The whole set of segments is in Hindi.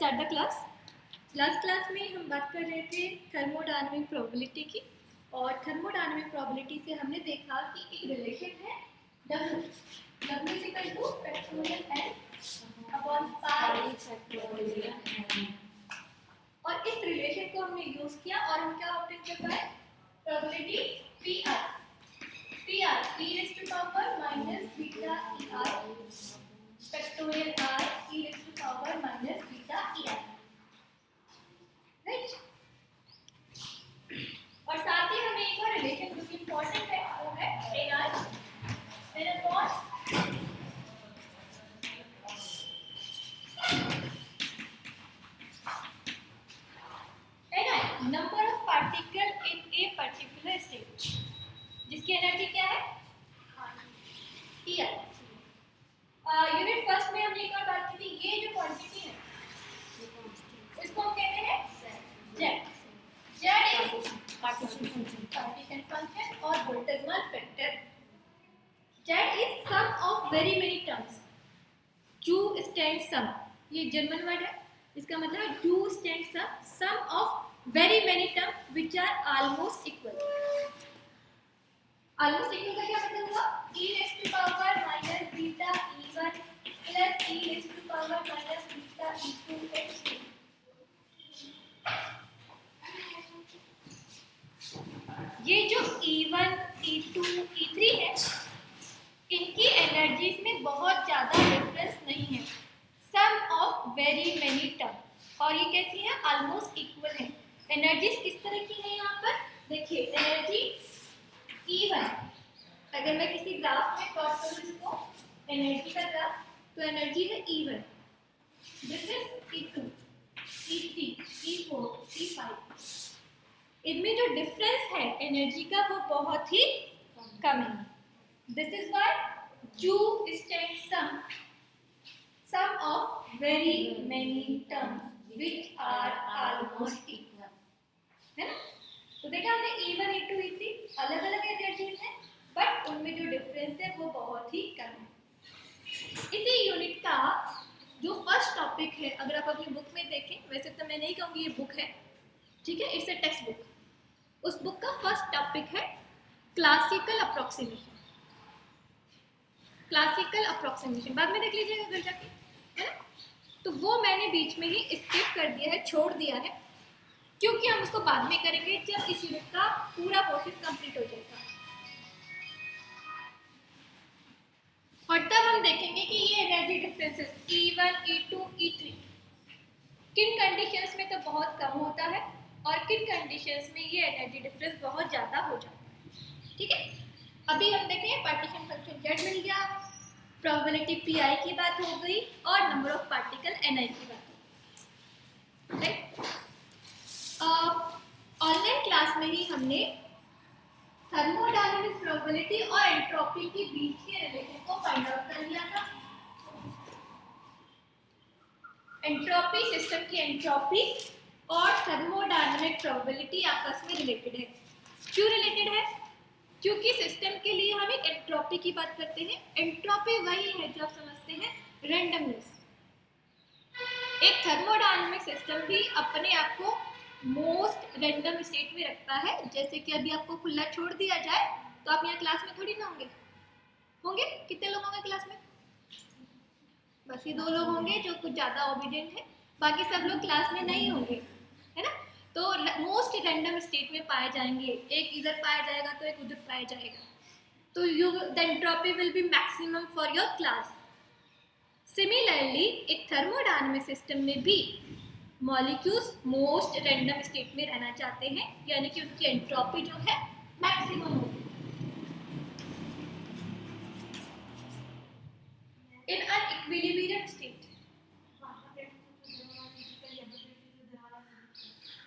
Start the class. Last class में हम बात कर रहे थे थर्मोडायनामिक प्रोबेबिलिटी की, और थर्मोडायनामिक प्रोबेबिलिटी से हमने देखा कि एक रिलेशन है W is equal two factorial n upon pi factorial n, और इस रिलेशन को हमने यूज किया और हम क्या ऑब्टेन कर पाए, probability PR e raised to power minus beta ER factorial R e raised to power minus beta ER, right. और साथ ही हमें एक और रिलेशन जो कि इंपॉर्टेंट है वो है NR n upon number of particle in a particular state, जिसकी एनर्जी क्या है, ER। यूनिट फर्स्ट में हमने एक और बात की थी, ये जो क्वांटिटी है इसको हम कहते हैं Z। Z is partition function और Boltzmann factor. Z is sum of very many terms. Q stand sum, ये जर्मन वर्ड है, इसका मतलब है Q stand sum of very many term which are almost equal. Almost equal का क्या मतलब हुआ, e raised to power minus beta e1 plus e raised to power minus beta e2 x2। ये जो e1, e2, e3 है, इनकी एनर्जीज में बहुत ज्यादा डिफरेंस नहीं है, सम ऑफ वेरी मेनी टर्म, और ये कैसी है, ऑलमोस्ट इक्वल है। एनर्जीज किस तरह की है यहाँ पर देखिए, एनर्जी E1, अगर मैं किसी ग्राफ में प्लॉट करूँ इसको, एनर्जी का ग्राफ, तो एनर्जी है E1, this is E2, E3, E4, E5। इनमें जो डिफरेंस है एनर्जी का वो बहुत ही कम है। This is why Q stand sum of very many terms which are almost equal, है ना। तो देखा हमने E1, E2, E3 अलग अलग एनर्जीज हैं, बट उनमें जो डिफरेंस है वो बहुत ही कम है। इसी यूनिट का जो फर्स्ट टॉपिक है, अगर आप अपनी बुक में देखें, वैसे तो मैं नहीं कहूँगी ये बुक है, ठीक है, इट्स अ टेक्स्ट बुक। उस बुक का फर्स्ट टॉपिक है क्लासिकल अप्रोक्सीमेशन। क्लासिकल अप्रोक्सीमेशन बाद में देख लीजिएगा घर जाके, है ना। तो वो मैंने बीच में ही स्किप कर दिया है, छोड़ दिया है, क्योंकि हम उसको बाद में करेंगे जब इस यूनिट का पूरा पोर्शन कंप्लीट हो जाएगा, और तब हम देखेंगे कि ये energy differences E1, E2, E3 किन कंडीशंस में तो बहुत कम होता है और किन कंडीशंस में ये एनर्जी डिफरेंस बहुत ज़्यादा हो जाता है, ठीक है। अभी हम देखें पार्टीशन फंक्शन Z मिल गया, प्रोबेबिलिटी PI की बात हो गई, और नंबर ऑफ पार्टिकल NI की बात हो गई, राइट। ऑनलाइन क्लास में ही हमने थर्मोडायनामिक प्रोबेबिलिटी और एंट्रोपी के बीच के रिलेशन को फाइंड आउट कर लिया था। एंट्रोपी, सिस्टम की एंट्रोपी और थर्मोडायनामिक प्रोबेबिलिटी आपस में रिलेटेड है। क्यों रिलेटेड है, क्योंकि सिस्टम के लिए हम एक एंट्रोपी की बात करते हैं। एंट्रोपी वही है जो आप समझते हैं रैंडमनेस। एक थर्मोडायनामिक सिस्टम भी अपने आप को मोस्ट रैंडम स्टेट में रखता है। जैसे कि अभी आपको खुला छोड़ दिया जाए तो आप यहाँ क्लास में थोड़ी ना होंगे। कितने लोग होंगे क्लास में, बस ये 2 लोग होंगे जो कुछ ज़्यादा ओबीडियंट है, बाकी सब लोग क्लास में नहीं होंगे, है ना। तो मोस्ट रैंडम स्टेट में पाए जाएंगे, एक इधर पाया जाएगा तो एक उधर पाया जाएगा, तो the entropy will be maximum for your class. Similarly एक थर्मोडायनामिक सिस्टम में भी मॉलिक्यूल्स मोस्ट रैंडम स्टेट में रहना चाहते हैं, यानी कि उनकी एंट्रोपी जो है मैक्सिमम होगी। इन एन इक्विलिब्रियम स्टेट,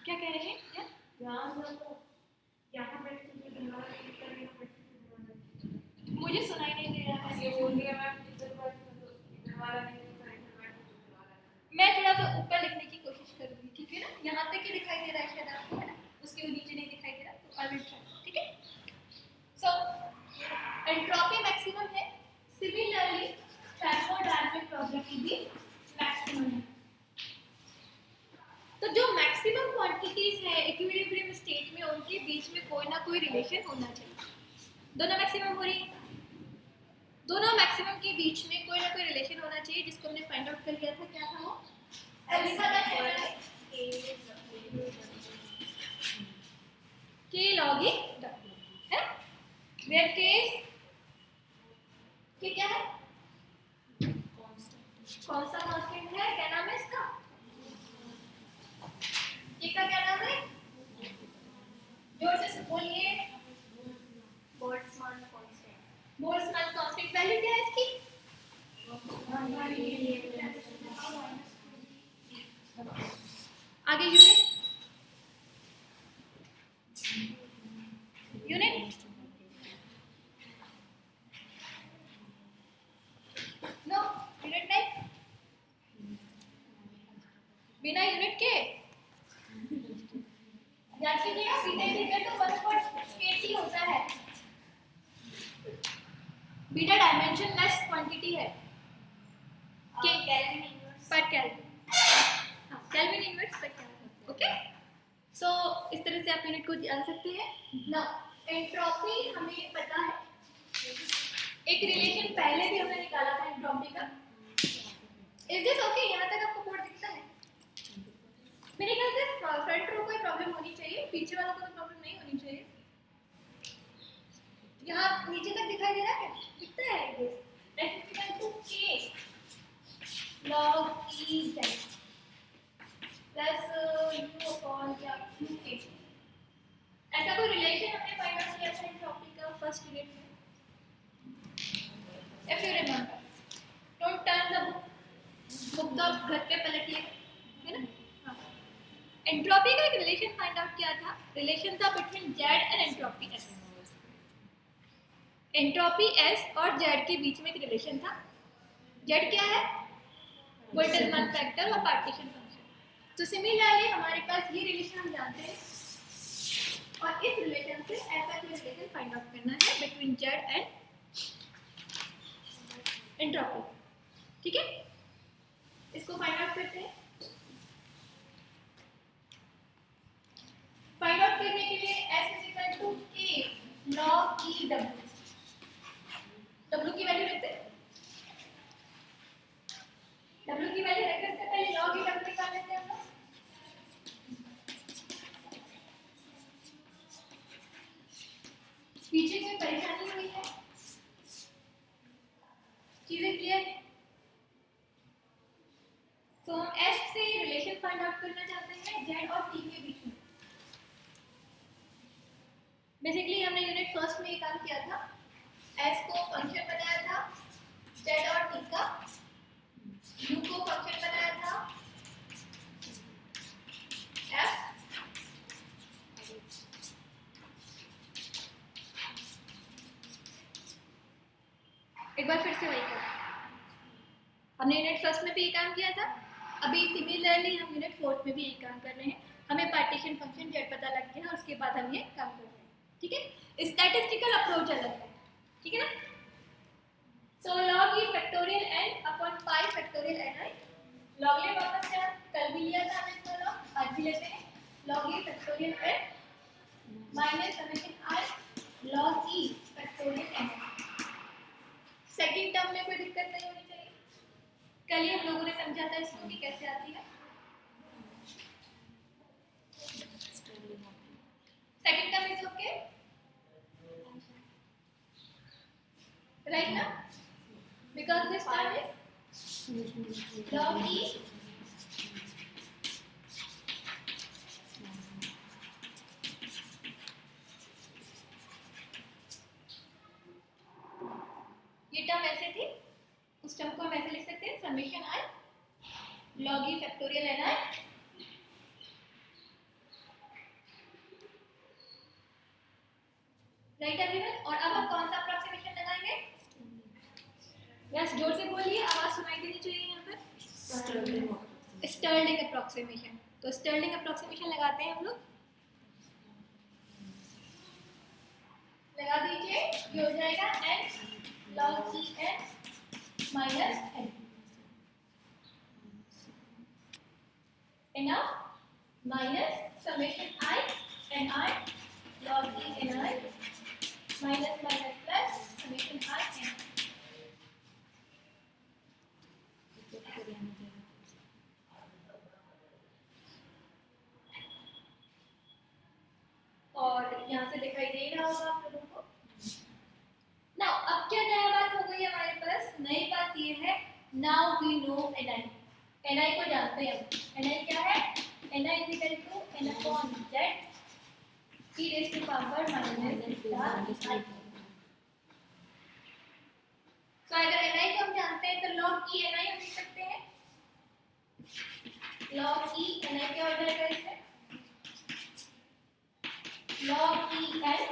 क्या कह रहे हैं, मुझे सुनाई नहीं दे रहा है, मैं थोड़ा सा ऊपर लिखने की कोशिश करूंगी, ठीक है ना। यहाँ तक ही दिखाई दे रहा है शायद आपको, है ना, उसके नीचे नहीं दिखाई दे रहा, तो आई विल ट्राई, ठीक है। सो एंट्रोपी मैक्सिमम है, सिमिलरली थर्मोडायनामिक प्रोबेबिलिटी भी मैक्सिमम है। है इक्विलिब्रियम स्टेट में उनके बीच में कोई ना कोई रिलेशन होना चाहिए। दोनों मैक्सिमम हो रही है, दोनों मैक्सिमम के बीच में कोई ना कोई रिलेशन होना चाहिए, जिसको हमने फाइंड आउट कर लिया था। क्या था वो? के लॉग ई है, वेयर केस के क्या है, कौन सा कांस्टेंट है, क्या नाम है इसका, के का क्या नाम है, जोर से बोलिए। Boltzmann constant. Boltzmann constant value क्या है इसकी? आगे यूनिट, यूनिट नो, यूनिट नहीं, बिना यूनिट के याद कीजिएगा, बीटा इंटीग्रल तो 1/8 होता है, बीटा डायमेंशनलेस क्वांटिटी है के केल्विन इनवर्स पर केल्विन, हां kelvin inverse per kelvin. Okay, so इस तरह से आप यूनिट को जान सकते हैं। नाउ एंट्रोपी हमें पता है, एक रिलेशन पहले भी हमने निकाला था एंट्रोपी का। Is this okay? यहां तक आपको बोर्ड दिखता है? मेरे ख्याल से फ्रंट रो को प्रॉब्लम होनी चाहिए, पीछे वालों को तो प्रॉब्लम नहीं होनी चाहिए। यहाँ नीचे तक दिखाई दे रहा है, दिखता है ये x equal to k log e z plus u upon क्या q ऐसा कोई रिलेशन हमने फाइंड आउट किया था एंट्रोपी का फर्स्ट यूनिट में। If you remember, don't turn the book तो घर पे पलटिए, है ना। हाँ, एंट्रोपी का एक रिलेशन फाइंड आउट किया था, रिलेशन था between z and entropy s। Entropy s और z के बीच में एक रिलेशन था। z क्या है? बोल्ट्जमान फैक्टर और पार्टीशन फंक्शन। तो सिमिलरली हमारे पास ये रिलेशन हम जानते हैं, और इस रिलेशन से ऐसा कोई रिलेशन फाइंड आउट करना है बिटवीन z एंड एंट्रोपी। ठीक है, इसको फाइंड आउट करते हैं। फाइंड आउट करने के लिए s equal to k log e w, w की वैल्यू रखते हैं, w की वैल्यू रखने से पहले log e w निकाल लेते हैं हम लोग। पीछे कोई परेशानी हुई है? चीजें क्लियर है? तो हम s से रिलेशन फाइंड आउट करना चाहते हैं z और t के बीच में। बेसिकली हमने यूनिट फर्स्ट में ये काम किया था, s को फंक्शन बनाया था z और t का, u को फंक्शन बनाया था f, एक बार फिर से वही कर, हमने यूनिट फर्स्ट में भी ये काम किया था, अभी सिमिलरली हम यूनिट फोर्थ में भी यही काम कर रहे हैं। हमें पार्टीशन फंक्शन z पता लग गया, उसके बाद हम ये काम कर रहे हैं। ठीक है, स्टैटिस्टिकल अप्रोच अलग है, ठीक है ना। सो log e factorial n upon pi factorial ni, log ले वापस से कल भी लिया था हमने इसका log, आज भी लेते हैं log e factorial n minus summation i log e factorial n। Second term में कोई दिक्कत नहीं होनी चाहिए, कल ही हम लोगों ने समझा था इसको कि कैसे आती है। Second term is okay, right now, because this term is log e ये टर्म ऐसे थी, उस टर्म को हम ऐसे लिख सकते हैं summation i log e factorial ni right everyone. और अब हम कौन सा अप्रोक्सीमेशन लगाएंगे? यस, जोर से बोलिए, आवाज सुनाई देनी चाहिए यहाँ पर। Stirling approximation. तो स्टर्लिंग अप्रोक्सीमेशन लगाते हैं हम लोग, लगा दीजिए, ये हो जाएगा n log e n minus n। Enough? Minus summation i N i log e n i minus minus plus summation i n. और यहाँ से दिखाई दे रहा होगा आप लोगों को। नाउ अब क्या नया बात हो गई हमारे पास? नई बात ये है, now we know N I. N I को जानते हैं हम। एन आई क्या है? N I is equal to N upon Z E raise to power minus beta I. तो अगर एन आई को हम जानते हैं तो लॉग ई एन आई हम लिख सकते हैं। लॉग ई एन आई क्या हो जाएगा इससे? log e n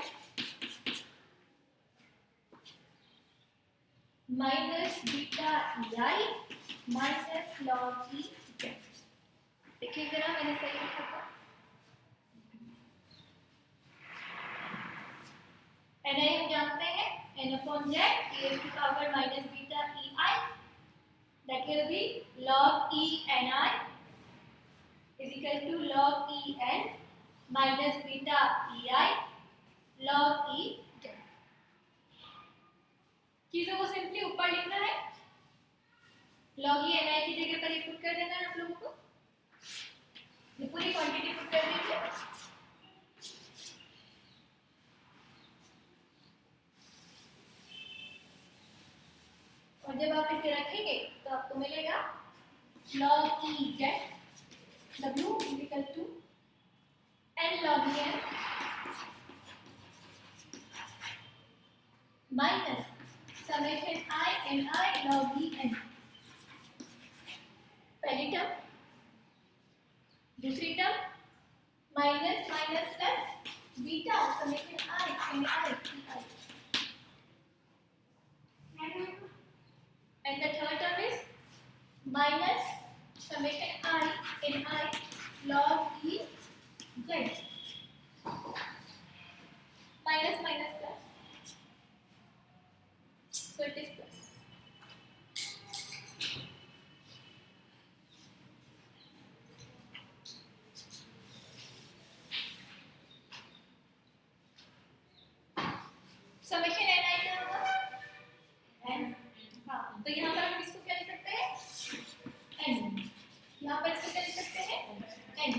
minus beta ei minus log e z। देखिए जरा मैंने सही लिखा था। एन आई हम जानते हैं n upon z e raised to power minus beta ei, that will be log e n I is equal to log e n minus beta ei log e z। चीजों को सिंपली ऊपर लिखना है। log e ni की जगह पर ये पुट कर देना है आप लोगों को। ये पूरी क्वांटिटी पुट कर दीजिए। और जब आप इसे रखेंगे तो आपको मिलेगा log e z w is equal to n log e n minus summation I n I log e n। पहली टर्म, दूसरी term minus minus plus beta summation I n I t I, and the third term is minus summation I n I log e z minus minus plus, so it is plus। Summation N I क्या होगा? एन। हाँ, तो यहाँ पर हम इसको क्या लिख सकते हैं? एन। यहाँ पर इसको क्या लिख सकते हैं? एन।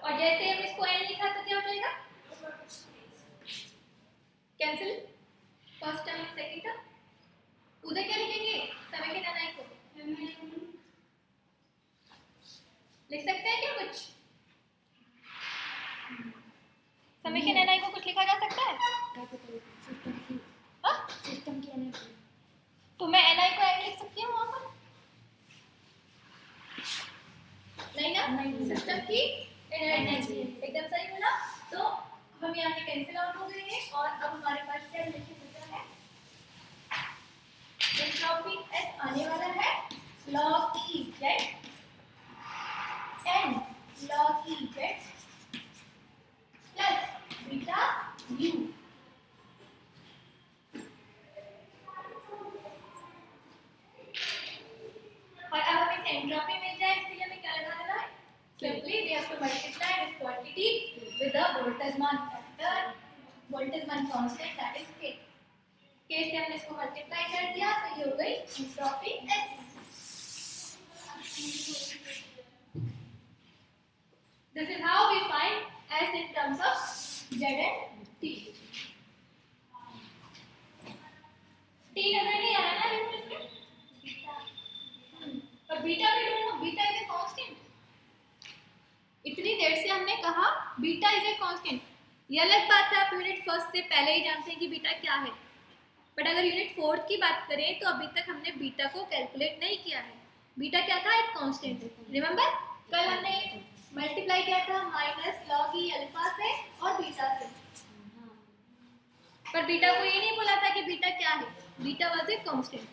और जैसे हम इसको एन लिखा तो क्या हो जाएगा? Cancel first term second term. उधर क्या लिखेंगे? समेशन एन आई को लिख सकते हैं क्या कुछ? समेशन एन आई को कुछ लिखा जा सकता है? सिस्टम की एन आई। तो मैं एन आई को एन लिख सकती हूँ वहाँ पर? नहीं ना, सिस्टम की एन आई एकदम सही बोला। तो हम यहाँ से कैंसिल आउट हो गए हैं और अब हमारे पास क्या रिलेशन बचा है? एंट्रोपी एस आने वाला है log e z n log e z plus beta u। और अब हमें एंट्रोपी मिल जाए इसके लिए हमें क्या लगा देना है? Simply we have to multiply this quantity with the Boltzmann factor, Boltzmann constant that is k। k से हमने इसको मल्टीप्लाई कर दिया तो ये हो गई entropy s। This is how we find s in terms of z and t। t नजर नहीं आ रहा ना बिल्कुल इसमें? और बीटा भी ढूंढो, बीटा इज ए कांस्टेंट। इतनी देर से हमने कहा बीटा इज ए कांस्टेंट। ये अलग बात है आप यूनिट फर्स्ट से पहले ही जानते हैं कि बीटा क्या है, बट अगर यूनिट फोर्थ की बात करें तो अभी तक हमने बीटा को कैलकुलेट नहीं किया है। बीटा क्या था? एक कांस्टेंट। रिमेंबर कल हमने मल्टीप्लाई किया था माइनस लॉग ई अल्फा से और बीटा से, पर बीटा को ये नहीं बोला था कि बीटा क्या है। Beta was a constant.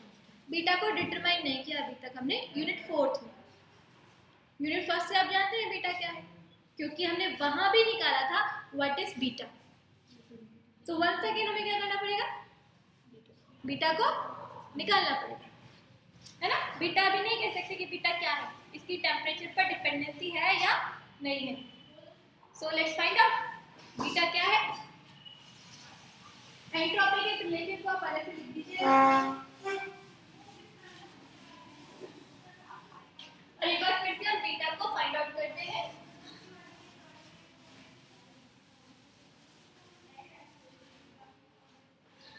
Beta को डिटरमाइन नहीं किया अभी तक हमने यूनिट फोर्थ में। यूनिट फर्स्ट से आप जानते हैं बीटा क्या है, क्योंकि हमने वहां भी निकाला था व्हाट इज बीटा। तो वन सेकेंड हमें क्या करना पड़ेगा? बीटा को निकालना पड़ेगा, है ना। बीटा अभी नहीं कह सकते कि बीटा क्या है, इसकी टेम्परेचर पर डिपेंड है या नहीं है। So let's find out beta क्या है। एंट्रोपी के रिलेशन को आप अलग से लिख दीजिए और एक बार फिर से हम बीटा को फाइंड आउट करते हैं।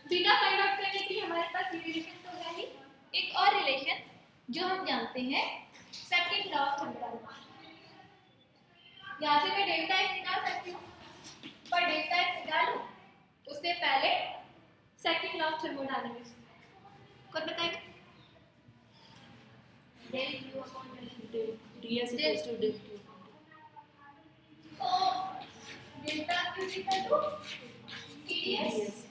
बीटा फाइंड आउट करने के लिए हमारे पास ये रिलेशन तो है ही, एक और रिलेशन जो हम जानते हैं सेकंड लॉ ऑफ थर्मोडायनामिक्स। यहाँ से मैं डेल्टा एस निकाल सकती हूँ, पर डेल्टा एस निकालूं उससे पहले सेकंड लॉ ऑफ थर्मोडायनामिक्स कौन बताएगा? Del Q upon del ds equals to del Q. तो delta Q equal to TDS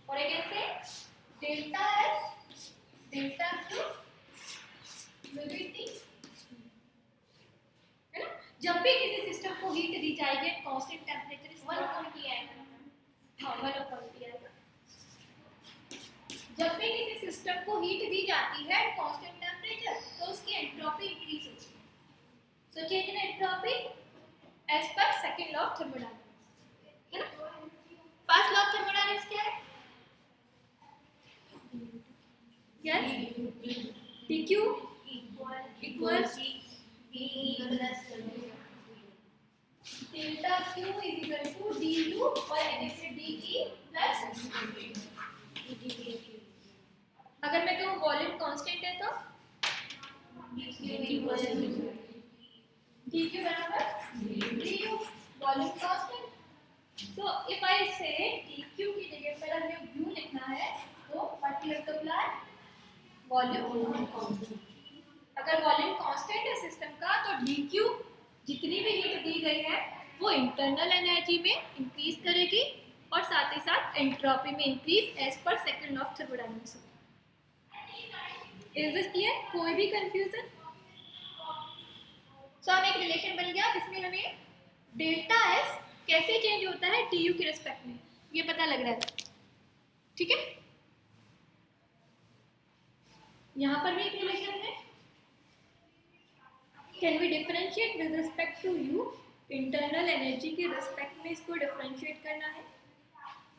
और अगेन से delta S delta Q will be T, है ना। जब भी किसी सिस्टम को हीट दी जाएगी कांस्टेंट टेंपरेचर इस 1 अपॉन टी आएगा। हाँ 1 अपॉन टी आएगा। जब भी किसी सिस्टम को हीट दी जाती है कांस्टेंट टेंपरेचर तो उसकी एंट्रोपी इंक्रीज होती है। So change in entropy as per second law of thermodynamics, है ना। फर्स्ट लॉ ऑफ थर्मोडायनामिक्स क्या है? Yes dq equals delta q is equal to du और ऐसे de plus अगर मैं कहूँ वॉल्यूम कांस्टेंट है तो dq बराबर du वॉल्यूम कांस्टेंट। तो इफ आई से dq की जगह पर हमें u लिखना है तो what you have to apply? Volume constant. अगर वॉल्यूम कांस्टेंट है सिस्टम का तो dq जितनी भी हीट दी गई है वो इंटरनल एनर्जी में इंक्रीज करेगी और साथ ही साथ एंट्रोपी में increase as per second law of thermodynamics. Is this clear? कोई भी कंफ्यूजन? सो हम एक रिलेशन बन गया जिसमें हमें डेल्टा एस कैसे चेंज होता है टीयू के रिस्पेक्ट में ये पता लग रहा है, ठीक है। यहाँ पर भी एक रिलेशन है, can we differentiate with respect to u, internal energy के रिस्पेक्ट में इसको डिफरेंशिएट करना है।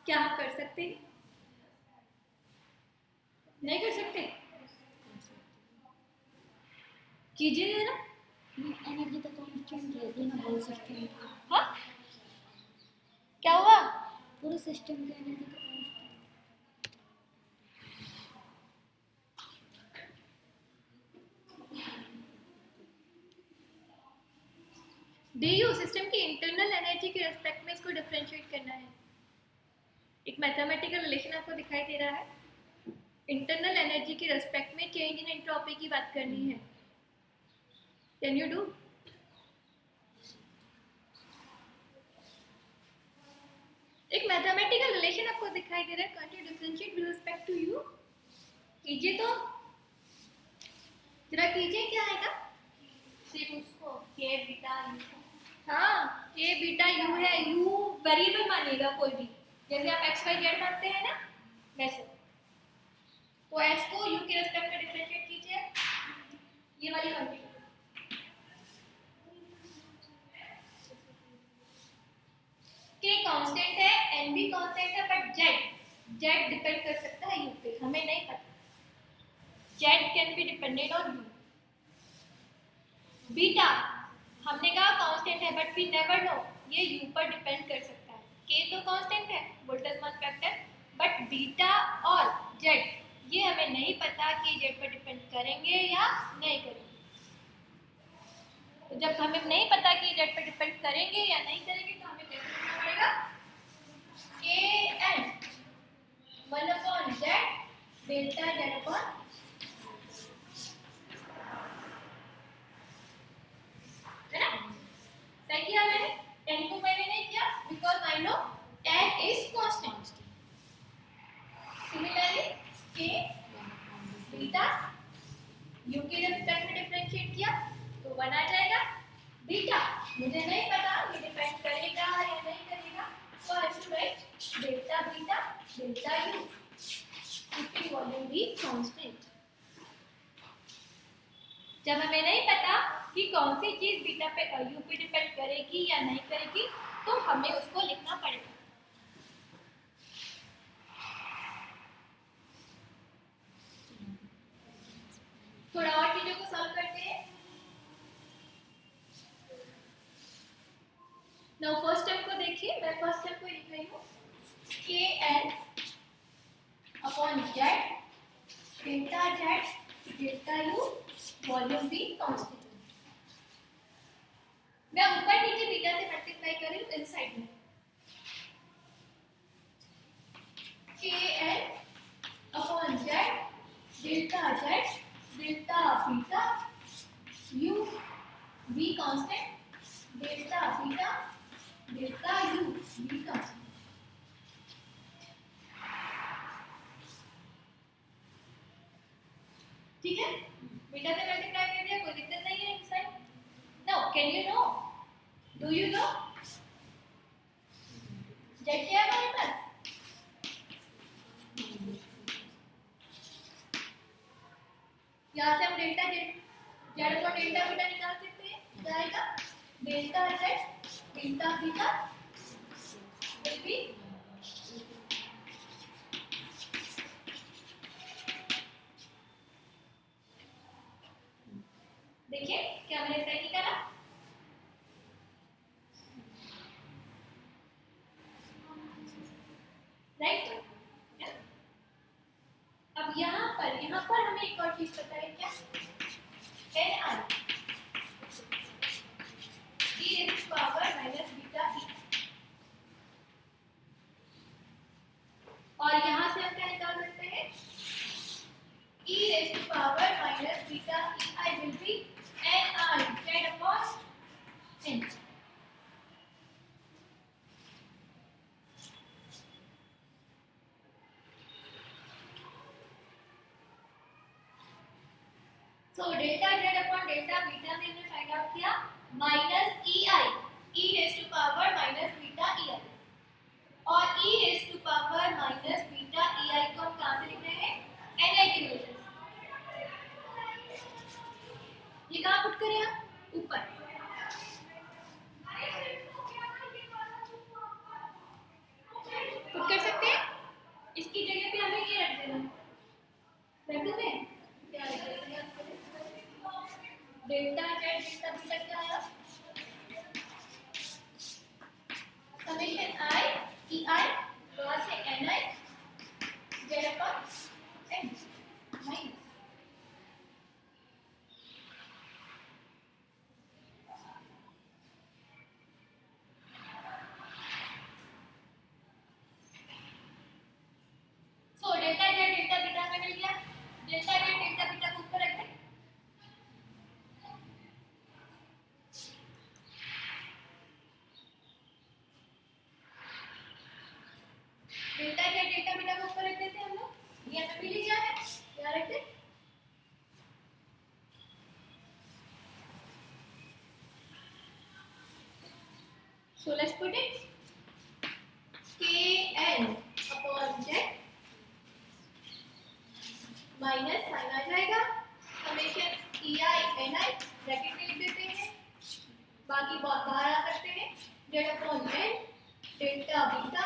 क्या हम कर सकते हैं? नहीं कर सकते? कीजिए जरा। एनर्जी तो कांस्टेंट रहती है ना पूरे सिस्टम की। हाँ क्या हुआ? पूरे सिस्टम की एनर्जी तो कांस्टेंट। du सिस्टम की इंटरनल एनर्जी के रिस्पेक्ट में इसको डिफरेंशिएट करना है। एक मैथमेटिकल रिलेशन आपको दिखाई दे रहा है, इंटरनल एनर्जी के रिस्पेक्ट में चेंज इन एंट्रोपी की बात करनी है। Can you do? एक मैथमेटिकल रिलेशन आपको दिखाई दे रहा है, can't you differentiate with respect to u? कीजिए तो जरा कीजिए, क्या आएगा? सिर्फ उसको k बीटा u। हाँ k बीटा u है, u वेरिएबल मानिएगा कोई भी, जैसे आप x y z मानते हैं ना वैसे। तो s को u के रिस्पेक्ट में डिफरेंशिएट कीजिए, ये वाली क्वांटिटी k कांस्टेंट है, n भी कांस्टेंट है, बट z डिपेंड कर सकता है u पे, हमें नहीं पता। z can be dependent on u। Beta हमने कहा कांस्टेंट है बट वी नेवर नो ये u पर डिपेंड कर सकता है। k तो कांस्टेंट है, बोल्ट्जमान फैक्टर, बट बीटा और z ये हमें नहीं पता कि z पर डिपेंड करेंगे या नहीं करेंगे। तो जब हमें नहीं पता कि z पर डिपेंड करेंगे या नहीं करेंगे तो हमें कैसे लिखना पड़ेगा? kn 1/z delta z upon है ना। सही किया मैंने, n को मैंने नहीं किया because I know n is constant. Similarly k beta u के रिस्पेक्ट में डिफरेंशिएट किया तो 1 आ जाएगा। बीटा मुझे नहीं पता ये डिपेंड करेगा या नहीं करेगा, so I have to write delta beta delta u keeping volume भी कांस्टेंट। जब हमें नहीं पता कि कि कौन सी चीज बीटा पे यू पे डिपेंड करेगी या नहीं करेगी, तो हमें उसको लिखना पड़ेगा। थोड़ा और चीजों को सॉल्व करते हैं। नाउ फर्स्ट स्टेप को देखिए, मैं फर्स्ट स्टेप को लिख रही हूँ k n upon z delta z delta u volume b constant. मैं ऊपर नीचे बीटा से मल्टीप्लाई कर रही हूँ इनसाइड में। K n upon z delta beta u v constant delta beta delta u v constant. ठीक है, बीटा से मल्टीप्लाई कर दिया, कोई दिक्कत नहीं है inside. Now can you know, do you know Z क्या है हमारे पास? यहाँ से हम डेल्टा जेड जेड को डेल्टा बीटा निकाल सकते हैं, क्या आएगा? Delta z delta beta will be देखिए क्या मैंने सही करा? राइट। अब यहाँ पर हमें एक और चीज पता है, क्या? N I E raise to power minus beta E, और यहाँ से हम क्या निकाल सकते हैं? E raise to power minus beta E I will be N I Z upon N. So delta Z upon delta beta में हमने फाइंड आउट किया minus E I E raise to power minus beta E I, और E raise to power minus beta E I को हम कहाँ से लिख रहे हैं? एन आई की वजह से। ये कहाँ पुट करें हम? ऊपर। पुट कर सकते हैं, इसकी जगह पे हमें ये रख देना है, रख दूं मैं? क्या रख देते हैं? डेल्टा जेड डेल्टा बीटा क्या आया? समेशन आई ई आई वहाँ से n I Z upon n minus. So delta z delta beta में मिल गया, डेल्टा जेड डेल्टा बीटा को ऊपर रखें। डेल्टा जेड डेल्टा बीटा को ऊपर रख देते हैं हम लोग। ये हमें मिल गया है, क्या रखते हैं? So let's put it kn upon z minus sign आ जाएगा summation E I N I bracket में लिख देते हैं, बाकी बाहर आ सकते हैं Z upon N delta beta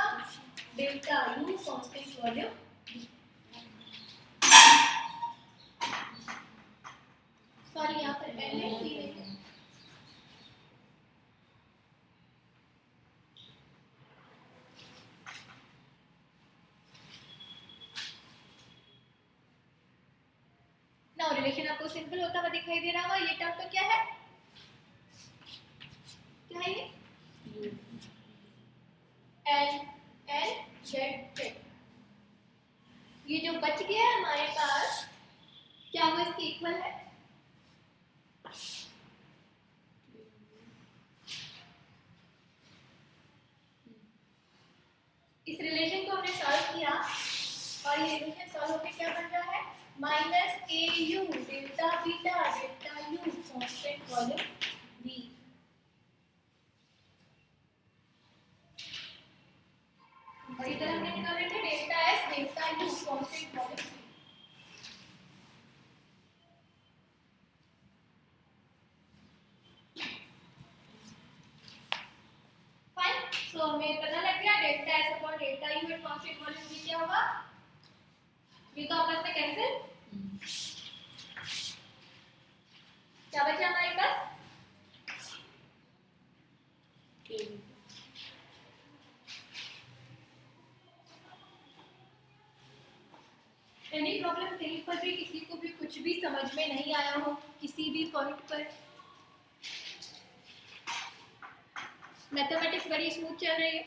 delta you constant volume. Sorry यहाँ पर एन है, सी है। नाउ रिलेशन आपको सिंपल होता हुआ दिखाई दे रहा होगा। ये टर्म तो क्या है? क्या है ये? N n z z. ये जो बच गया है हमारे पास, क्या वो इसके इक्वल है? इस रिलेशन को हमने सॉल्व किया, और ये रिलेशन सॉल्व होकर क्या बन रहा है? Minus k u delta beta delta you constant volume b. और इधर हमने निकाले थे delta S delta you constant volume b. तो हमें पता लग गया delta s upon delta u at constant volume v क्या होगा, ये तो आपस में कैंसिल, क्या बचा हमारे पास एनी प्रॉब्लम कहीं पर भी किसी को भी कुछ भी समझ में नहीं आया हो किसी भी पॉइंट पर, मैथमेटिक्स बड़ी स्मूथ चल रही है,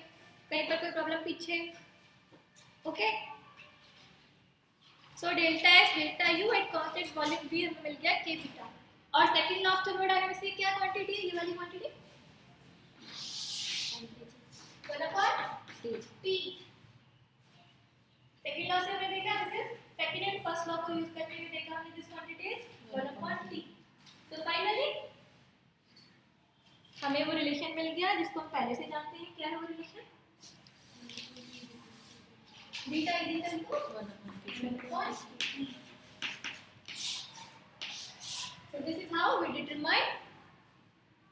कहीं पर कोई प्रॉब्लम पीछे, okay. So delta S delta u at constant volume v हमें मिल गया k बीटा, और सेकंड लॉ ऑफ थर्मोडायनामिक्स की क्या क्वांटिटी है, ये वाली क्वांटिटी 1/t। सेकंड लॉ से हमने देखा this is second and first law को यूज करते हुए देखा हमने दिस क्वांटिटी इज 1/t। तो फाइनली हमें वो रिलेशन मिल गया जिसको हम पहले से जानते हैं, क्या है वो relation, beta is equal to 1/t। So this is how we determine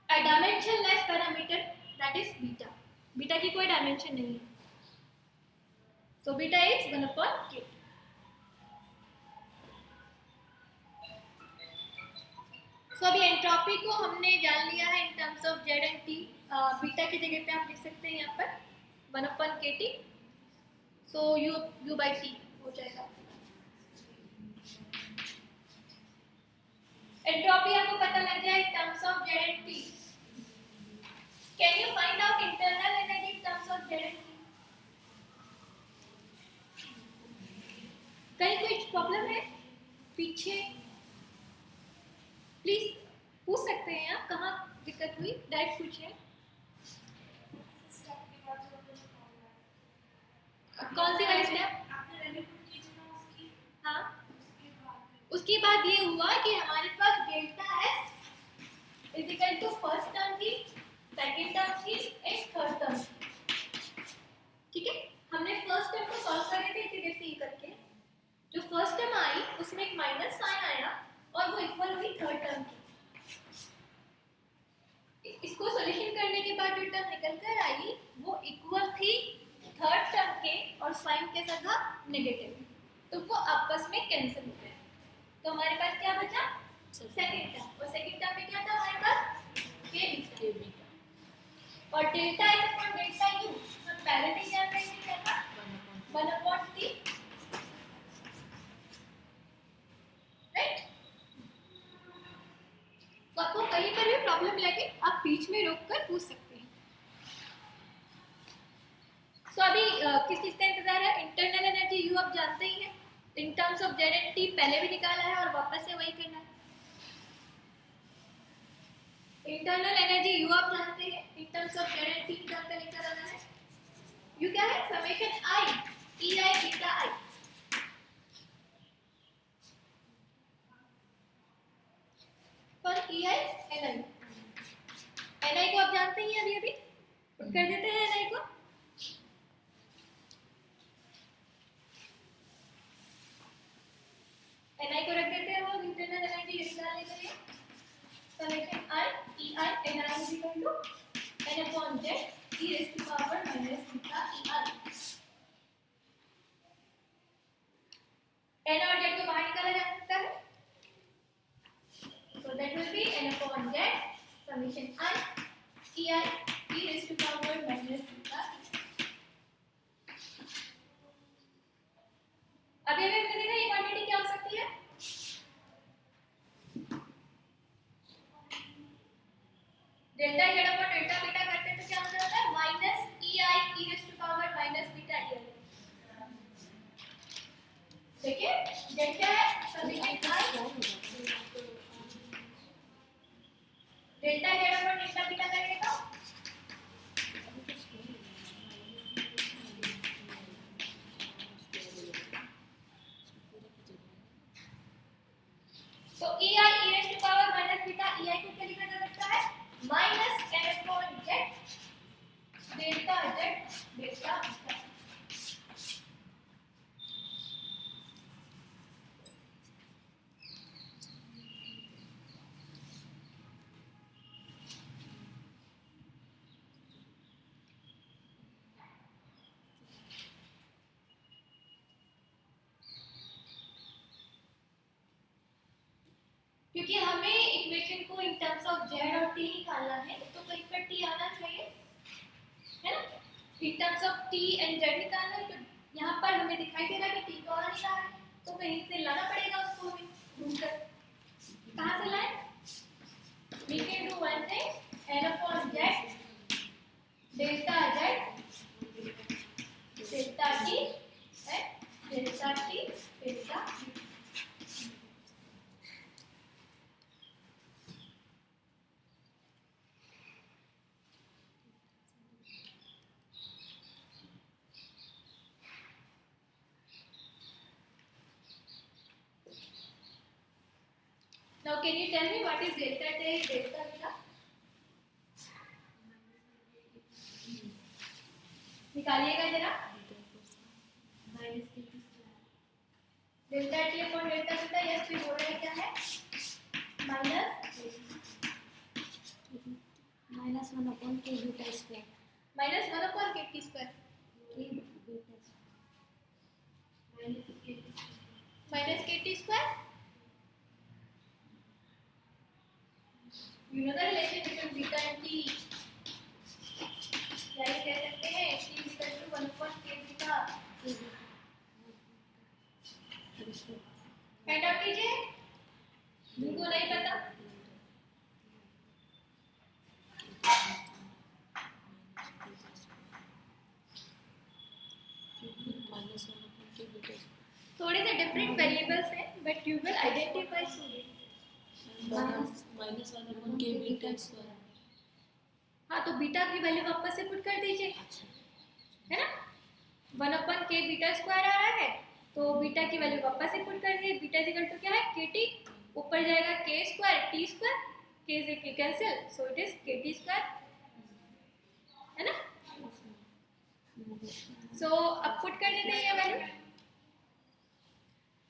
a dimensionless parameter that is beta. Beta की कोई dimension नहीं है, so beta is 1/k। So अभी एंट्रोपी को हमने जान लिया है इन terms of z and t, beta की जगह पे आप लिख सकते हैं यहाँ पर 1/kt, so u by t हो जाएगा। एंट्रोपी आपको पता लग गया इन terms of z and t। Can you find out internal energy in terms of z and t? कहीं कोई प्रॉब्लम है पीछे, प्लीज पूछ सकते हैं आप, कहाँ दिक्कत हुई डायरेक्ट पूछिए। कौन सी वाली स्टेप? हाँ, उसके बाद ये हुआ कि हमारे पास delta S is equal to first term की, सेकंड टर्म की, एक थर्ड टर्म की, ठीक है। हमने फर्स्ट टर्म को सॉल्व कर रहे थे इसी तरह से ये करके, जो फर्स्ट टर्म आई उसमें एक माइनस साइन आया और वो इक्वल हुई थर्ड टर्म की। इसको सॉल्यूशन करने के बाद जो टर्म निकल कर आई वो इक्वल थी थर्ड टर्म के और साइन के साथ था नेगेटिव, तो वो आपस में कैंसिल हो गए। तो हमारे पास क्या बचा, सेकंड टर्म, और सेकंड टर्म में क्या था हमारे पास k बीटा, और delta s upon delta you हम पहले से ही जान रहे थे क्या था 1/t, राइट। तो आपको कहीं पर भी प्रॉब्लम लगे आप बीच में रोककर पूछ सकते हैं। सो अभी किस चीज का इंतजार है, इंटरनल एनर्जी यू आप जानते ही हैं, इन terms of z and t पहले भी निकाला है और वापस से वही करना है। इंटरनल एनर्जी यू आप जानते हैं, इन terms of z and t term का लेकर आना है। यू क्या है, summation i ei beta i, पर ei ni को आप जानते ही हैं, अभी अभी पुट कर देते हैं ni को, ni को रख देते हैं, वो इंटरनल एनर्जी निकालने के लिए summation i ei ni is equal to n upon z e raised to power minus beta ei। n और z को बाहर निकाला जा सकता है, so that will be n upon z summation I ei e raised to power minus beta ei। अभी अगर हमने देखा ये क्वांटिटी क्या हो सकती है, delta z upon delta beta करते हैं तो क्या हो जाता है minus ei e raised to power minus beta ei। देखिए z क्या है, summation I delta z upon delta beta करेंगे तो ei e raised to power minus beta ei को क्या लिखा जा सकता है माइनस क्योंकि हमें इक्वेशन को इन टर्म्स ऑफ जेड और टी निकालना है, तो कहीं पर टी आना चाहिए, है ना। इन terms of T and Z निकालना है, तो यहाँ पर हमें दिखाई दे रहा है कि टी तो आ नहीं रहा है, तो कहीं से लाना पड़ेगा उसको हमें ढूंढकर। कहाँ से लाए? We can do one thing, n upon z delta z delta t and delta t delta t. Now can you tell me what is delta t delta beta? निकालिएगा जरा। Delta T upon delta beta, yes भी बोल रहे हैं क्या है? माइनस वन अपॉन के beta square minus one upon के टी स्क्वायर माइनस के T square. You know the relation between beta and t? क्या ये कह सकते हैं t is equal to 1 upon k beta? Find out कीजिए, मुझको नहीं पता। थोड़े से डिफरेंट वेरिएबल्स हैं, but you will identify soon. Minus one upon के बीटा स्क्वायर। हाँ, तो बीटा की वैल्यू वापस से पुट कर दीजिए, है ना। 1 अपन के बीटा स्क्वायर आ रहा है, तो बीटा की वैल्यू वापस से पुट कर दीजिए। बीटा इक्वल टू क्या है? के टी, ऊपर जाएगा के स्क्वायर टी स्क्वायर, के से के कैंसिल, सो इट इज के टी स्क्वायर, है ना। सो अब पुट कर देते हैं ये वैल्यू,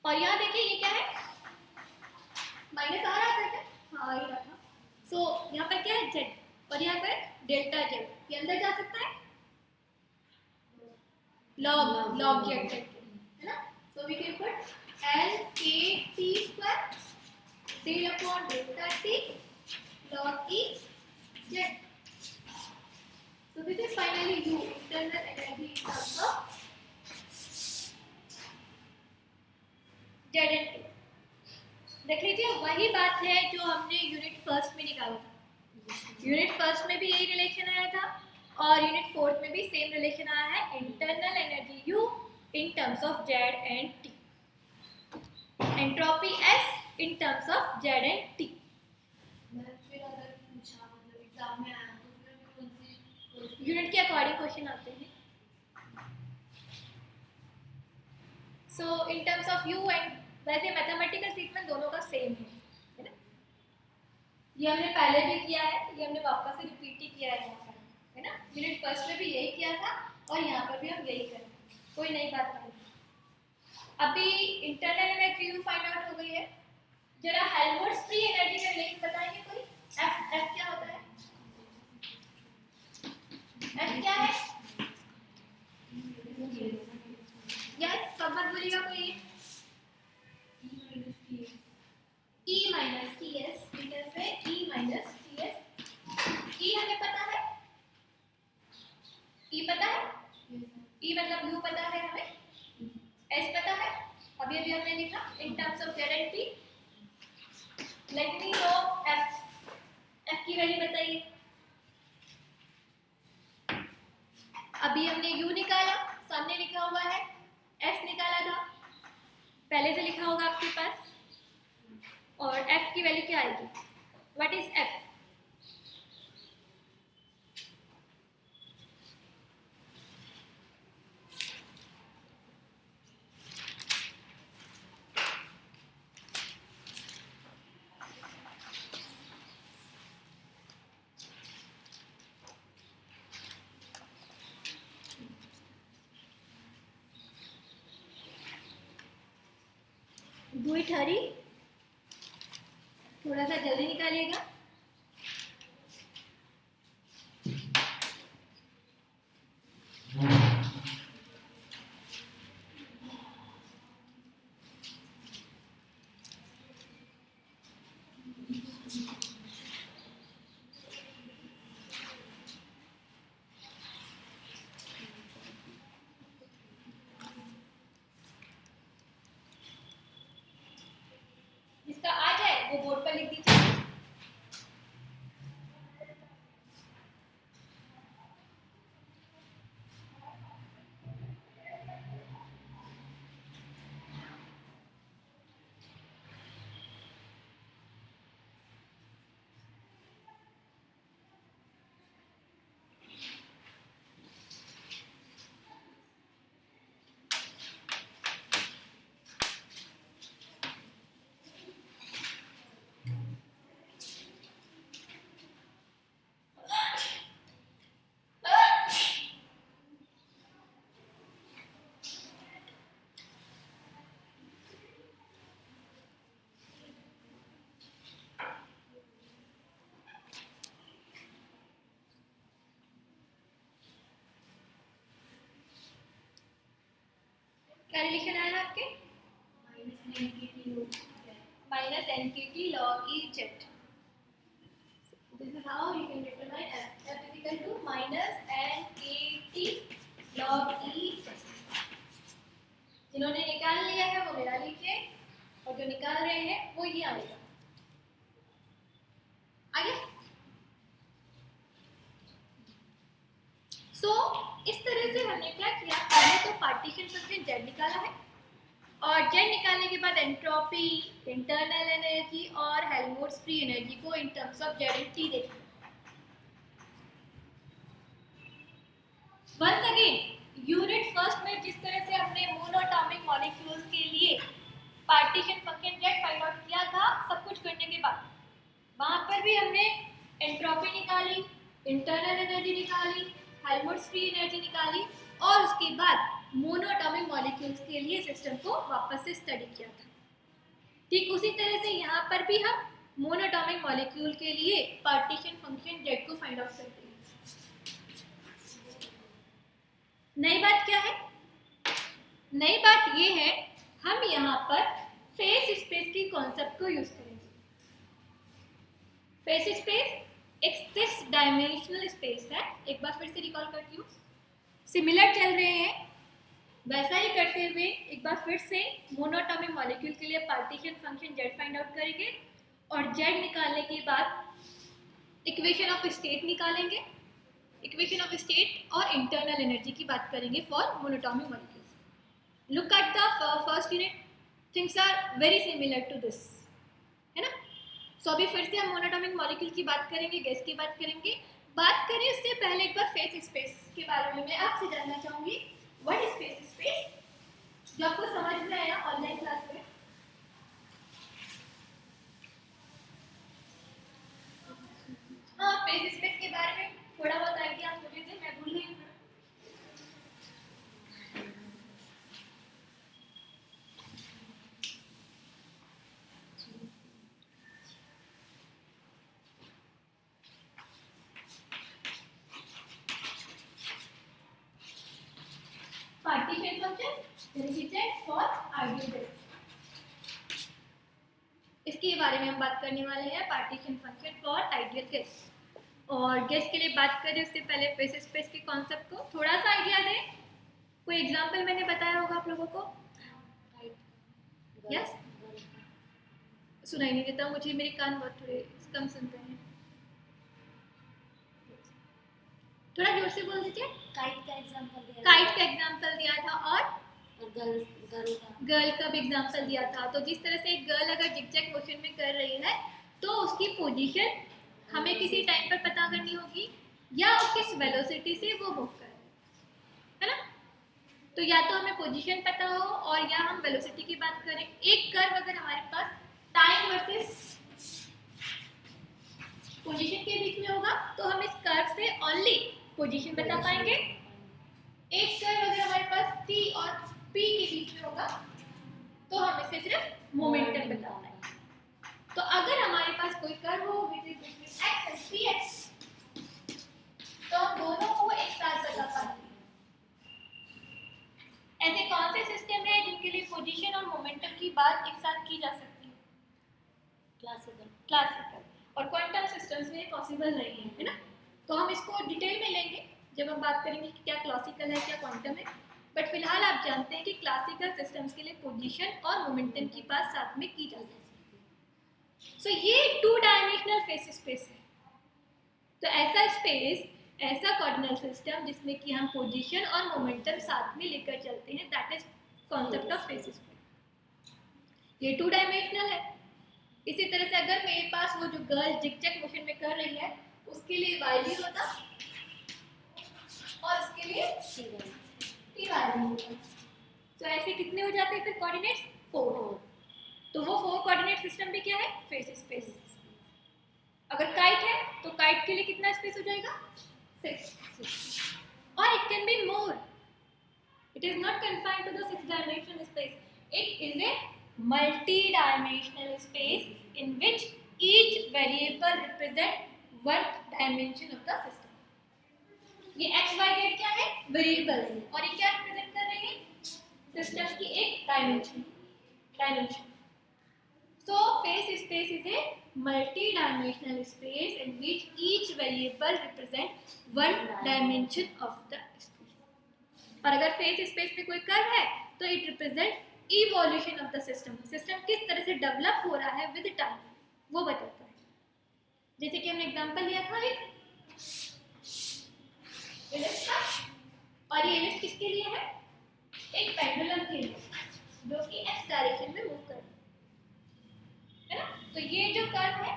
और यहाँ देखिए ये क्या है? माइनस आ रहा था क्या? हाँ, आ ही रहा था। सो यहाँ पर क्या है? जेड, और यहाँ पर डेल्टा जेड, ये अंदर जा सकता है log log z करके, है ना। So we can put l k t square del upon delta t log e z. So this is finally u, internal energy in terms of z and t. देख लीजिए, वही बात है जो हमने यूनिट फर्स्ट में निकाला था। यूनिट फर्स्ट में भी यही रिलेशन आया था, और यूनिट फोर्थ में भी सेम रिलेशन आया है, internal energy U in terms of Z and T, entropy S in terms of Z and T। फिर अगर पूछा मतलब एग्जाम में आया तो फिर कौन सी यूनिट के अकॉर्डिंग क्वेश्चन आते हैं। So in terms of U and, वैसे मैथमेटिकल ट्रीटमेंट दोनों का सेम है ना। ये हमने पहले भी किया है, ये हमने वापस से रिपीट ही किया है यहाँ पर, है ना। यूनिट फर्स्ट में भी यही किया था, और यहाँ पर भी हम यही करें, कोई नई बात नहीं। अभी internal energy you find out हो गई है। जरा हेल्महोल्ट्ज फ्री एनर्जी का रिलेशन बताएंगे कोई? एफ क्या होता है? एफ क्या है? यस, सब मत बोलिएगा कोई। E minus T S, E minus T S. E हमें पता है, E पता है, E मतलब U पता है हमें, S पता है, अभी अभी हमने लिखा इन terms of Z and T। Let me know F, F की वैल्यू बताइए। अभी हमने U निकाला, सामने लिखा हुआ है, F निकाला था, पहले से लिखा होगा आपके पास, और F की वैल्यू क्या आएगी? What is F? Do it hurry, थोड़ा सा जल्दी निकालिएगा। minus nkt log e z. This is how you can determine f. F is equal to minus nkt log e z. जिन्होंने निकाल लिया है वो मेरा लीजिए, और जो निकाल रहे हैं वो ये आएगा। आगे इस तरह से हमने क्या किया, पहले तो पार्टीशन फंक्शन z निकाला है, और z निकालने के बाद एंट्रोपी, इंटरनल एनर्जी और हेल्महोल्ट्ज फ्री एनर्जी को इन terms of z and t देखा। वंस अगेन यूनिट फर्स्ट में जिस तरह से हमने मोनोटॉमिक मॉलिक्यूल्स के लिए partition function z find out किया था, सब कुछ करने के बाद वहां पर भी हमने एंट्रोपी निकाली, इंटरनल एनर्जी निकाली, हेल्महोल्ट्ज फ्री एनर्जी निकाली, और उसके बाद मोनोटॉमिक मॉलिक्यूल्स के लिए सिस्टम को वापस से स्टडी किया था। ठीक उसी तरह से यहाँ पर भी हम मोनोटॉमिक मॉलिक्यूल के लिए पार्टीशन फंक्शन z को फाइंड आउट करते हैं। नई बात क्या है? नई बात ये है, हम यहाँ पर फेस स्पेस की कॉन्सेप्ट को यूज करेंगे। फेस स्पेस एक 6 डायमेंशनल स्पेस है। एक बार फिर से रिकॉल करती हूँ, सिमिलर चल रहे हैं, वैसा ही करते हुए एक बार फिर से मोनोटॉमिक मॉलिक्यूल के लिए partition function z find out करेंगे, और z निकालने के बाद इक्वेशन ऑफ स्टेट निकालेंगे। इक्वेशन ऑफ स्टेट और इंटरनल एनर्जी की बात करेंगे for monatomic molecules. Look at the first unit, things are very similar to this, है ना। सो अभी फिर से हम मोनोटॉमिक मॉलिक्यूल की बात करेंगे, गैस की बात करेंगे। बात करें उससे पहले एक बार फेस स्पेस के बारे में मैं आपसे जानना चाहूँगी। व्हाट इज फेस स्पेस, जो आपको समझ में आया ऑनलाइन क्लास में? हाँ, फेस स्पेस के बारे में थोड़ा बहुत आइडिया आप मुझे दें, मैं भूल गई हूँ। Partition function for ideal gas, इसके बारे में हम बात करने वाले हैं। Partition function for ideal gas, और गैस के लिए बात करें उससे पहले फेस स्पेस के कॉन्सेप्ट को थोड़ा सा आइडिया दें। कोई एग्जांपल मैंने बताया होगा आप लोगों को? यस, सुनाई नहीं देता मुझे, मेरे कान बहुत थोड़े कम सुनते हैं। थोड़ा जोर से बोल दीजिए। काइट का एग्जांपल दिया, काइट का एग्जांपल दिया था, और गर्ल का भी एग्जांपल दिया था। तो जिस तरह से एक गर्ल अगर जिगजैग मोशन में कर रही है तो उसकी पोजीशन हमें किसी टाइम पर पता करनी होगी, या किस वेलोसिटी से वो मूव कर रही है ना। तो या तो हमें पोजीशन पता हो, और या हम वेलोसिटी की बात करें। एक कर्व अगर हमारे पास टाइम वर्सेस पोजीशन के बीच में होगा तो हम इस कर्व से ओनली पोजीशन बता पाएंगे। एक कर्व अगर हमारे पास t और p के बीच में होगा तो हम इसे सिर्फ मोमेंटम बता पाएंगे। तो अगर हमारे पास कोई कर्व हो which is between x and px, तो हम दोनों को एक साथ बता पाएंगे। ऐसे कौन से सिस्टम है जिनके लिए पोजीशन और मोमेंटम की बात एक साथ की जा सकती है? क्लासिकल और क्वांटम सिस्टम्स में पॉसिबल नहीं है, है ना। तो हम इसको डिटेल में लेंगे जब हम बात करेंगे कि क्या क्लासिकल है क्या क्वांटम है। बट फिलहाल आप जानते हैं कि क्लासिकल सिस्टम्स के लिए पोजीशन और मोमेंटम की बात साथ में की जा सकती है। सो ये 2 डायमेंशनल फेस स्पेस है। तो ऐसा स्पेस, ऐसा कोऑर्डिनेट सिस्टम जिसमें कि हम पोजीशन और मोमेंटम साथ में लेकर चलते हैं, that is concept of face space. ये 2 डायमेंशनल है। इसी तरह से अगर मेरे पास वो जो गर्ल जिगजैग मोशन में कर रही है उसके लिए y होता और उसके लिए t होता। तो ऐसे कितने हो जाते हैं फिर कोऑर्डिनेट्स? 4। तो वो 4 कोऑर्डिनेट सिस्टम भी क्या है? Face space. अगर काइट है तो काइट के लिए कितना स्पेस हो जाएगा? 6। और it can be more, it is not confined to the 6 dimensional space, it is a multi-dimensional space in which each variable represent one dimension of the system. ये x, y, z क्या है? वेरिएबल है, और ये क्या रिप्रेजेंट कर रहे हैं? सिस्टम की एक dimension. So phase space is a multi-dimensional space in which each variable represents one dimension of the space. और अगर phase space में कोई कर्व है तो it represent evolution of the system. System किस तरह से डेवलप हो रहा है with time वो बताता है. जैसे कि हमने एग्जांपल लिया था एक इलिप्स का, और ये इलिप्स किसके लिए है? एक पेंडुलम के लिए जो कि x डायरेक्शन में मूव कर रहा है ना. तो ये जो कर्व है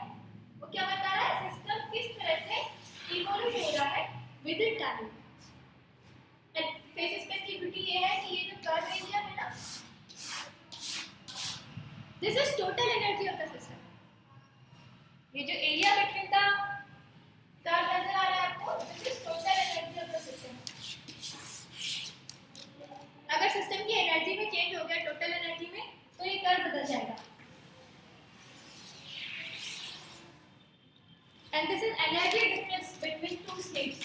वो क्या बता रहा है? सिस्टम किस तरह से इवोल्व हो रहा है with time. And face space की ब्यूटी ये है कि ये जो कर्व एरिया है ना, this is total energy of the system. ये जो एरिया बिटवीन द कर्व नजर आ रहा है आपको, this is total energy of the system. अगर सिस्टम की एनर्जी में चेंज हो गया टोटल एनर्जी में तो ये कर्व बदल जाएगा. And this is energy difference between two states.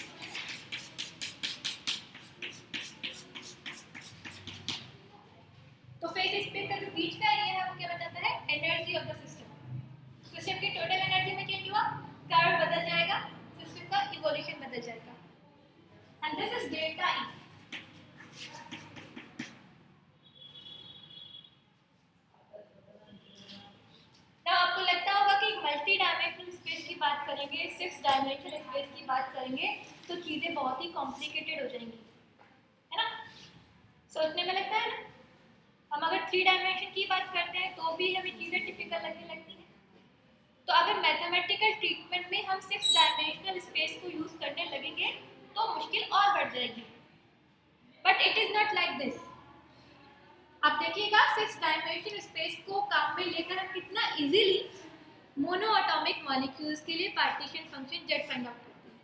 तो फेस स्पेस का जो बीच का एरिया है वो क्या बताता है? Energy of the system. System की टोटल एनर्जी में चेंज हुआ, कर्व बदल जाएगा, सिस्टम का इवोल्यूशन बदल जाएगा. And this is delta E. ना आपको लगता होगा कि मल्टी डायमेंशनल स्पेस की बात करेंगे, 6 डायमेंशनल स्पेस की बात करेंगे तो चीजें बहुत ही कॉम्प्लिकेटेड हो जाएंगी, है ना. सोचने में लगता है ना. हम अगर 3 डायमेंशन की बात करते हैं तो भी हमें चीजें टिपिकल लगने लगती हैं. तो अगर मैथमेटिकल ट्रीटमेंट में हम 6 डायमेंशनल स्पेस को यूज करने लगेंगे तो मुश्किल और बढ़ जाएगी. But it is not like this. आप देखिएगा 6 डायमेंशनल स्पेस को काम में लेकर हम कितना इजीली मोनो एटॉमिक मॉलिक्यूल्स के लिए partition function Z find out करते हैं.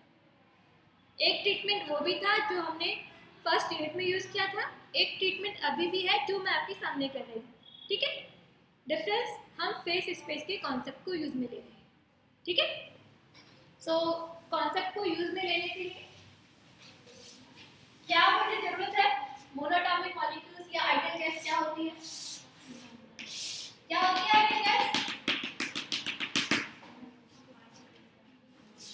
एक ट्रीटमेंट वो भी था जो हमने फर्स्ट यूनिट में यूज किया था, एक ट्रीटमेंट अभी भी है जो मैं आपके सामने कर रही हूँ. ठीक है. डिफरेंस हम फेस स्पेस के कॉन्सेप्ट को यूज में ले रहे हैं. ठीक है. सो कॉन्सेप्ट को यूज में लेने के लिए क्या मुझे जरूरत है? मोनोटॉमिक मॉलिक्यूल्स या आइडियल गैस क्या होती है? क्या होती है आइडियल गैस?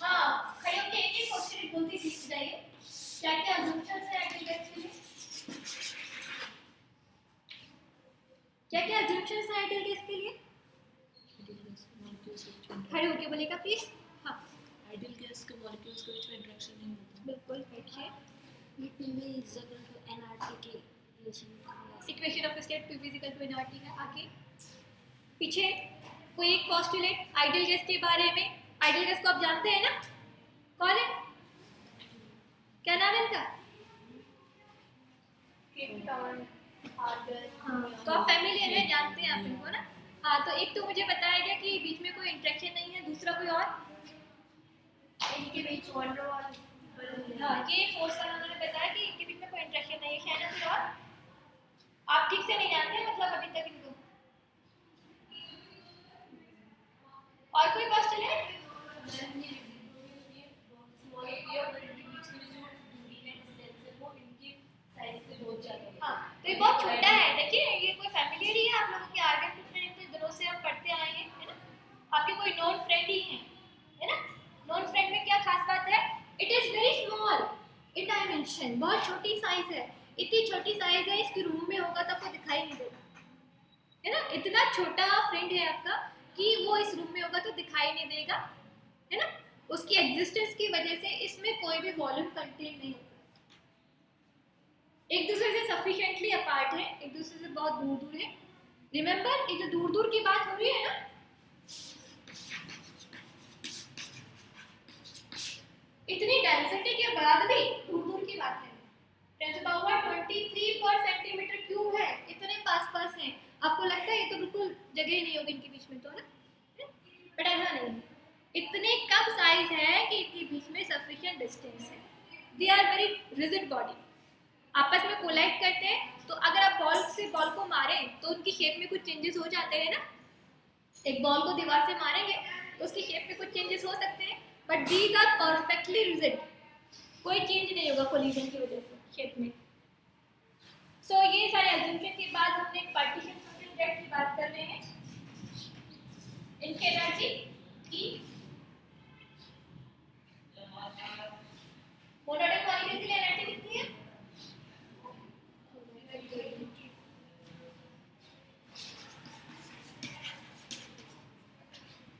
हाँ, खड़े होकर एक एक क्वेश्चन बोलती सीख जाइए. क्या क्या अजम्पशंस है आइडियल गैस के लिए? क्या क्या अजम्पशंस है आइडियल गैस के लिए? खड़े होकर बोलेगा प्लीज. हाँ, आइडियल गैस के मॉलिक्यूल्स के बीच में इंटरेक्शन नहीं होता. बिल्कुल. बैठिए. ये PV is equal to nRT के relation formula. Equation of state P is equal to nRT है. आगे पीछे कोई एक पोस्टुलेट आइडियल गैस के बारे में. आइडियल गैस को आप जानते हैं ना? कौन है? क्या नाम है इनका? Krypton, argon. तो आप फैमिलियर है, जानते हैं आप इनको ना. हाँ, तो एक तो मुझे बताया गया कि बीच में कोई इंटरेक्शन नहीं है, दूसरा कोई और. इनके बीच वन रो और हाँ, ये फोर्स वाला उन्होंने बताया कि इनके बीच में कोई इंटरेक्शन नहीं है. शायद फिर और आप ठीक से नहीं जानते मतलब अभी तक इनको. और कोई पोस्टुलेट? स्मॉल पी और बड़ी के बीच की जो दूरी है, डिस्टेंस है, वो इनकी साइज से बहुत ज्यादा है. हाँ, तो ये बहुत छोटा है. देखिए ये कोई फैमिलियर ही है आप लोगों के. आर्गन इतने दिनों से आप पढ़ते आए हैं, है ना. आपके कोई नॉन फ्रेंड ही हैं, है ना. नॉन फ्रेंड में क्या खास बात है? It is very small in dimension. बहुत छोटी साइज है. इतनी छोटी साइज है इसके रूम में होगा तो आपको दिखाई नहीं देगा, है ना. इतना छोटा फ्रेंड है आपका कि वो इस रूम में होगा तो दिखाई नहीं देगा, है ना. उसकी एग्जिस्टेंस की वजह से इसमें कोई भी वॉल्यूम कंटेन नहीं होगा. एक दूसरे से सफिशिएंटली अपार्ट है, एक दूसरे से बहुत दूर दूर है. रिमेंबर, ये जो दूर दूर की बात हो रही है ना, इतनी डेंसिटी के बाद भी दूर दूर की बात है. 10⁻23 पर सेंटीमीटर क्यूब है, इतने पास पास हैं. आपको लगता है ये तो बिल्कुल जगह ही नहीं होगी इनके बीच में, तो है ना. बट ऐसा नहीं है. इतने कम साइज है कि इनके बीच में सफिशिएंट डिस्टेंस है. They are very rigid body. आपस में कोलाइड करते हैं तो अगर आप बॉल से बॉल को मारें तो उनकी शेप में कुछ चेंजेस हो जाते हैं ना. एक बॉल को दीवार से मारेंगे तो उसकी शेप में कुछ चेंजेस हो सकते हैं, but these are perfectly rigid. कोई चेंज नहीं होगा कोलिजन की वजह से शेप में. सो ये सारे अजम्पशन के बाद हमने पार्टीशन फंक्शन Z की बात कर रहे हैं. इनकी एनर्जी E। मोनोएटॉमिक मॉलिक्यूल की एनर्जी कितनी है?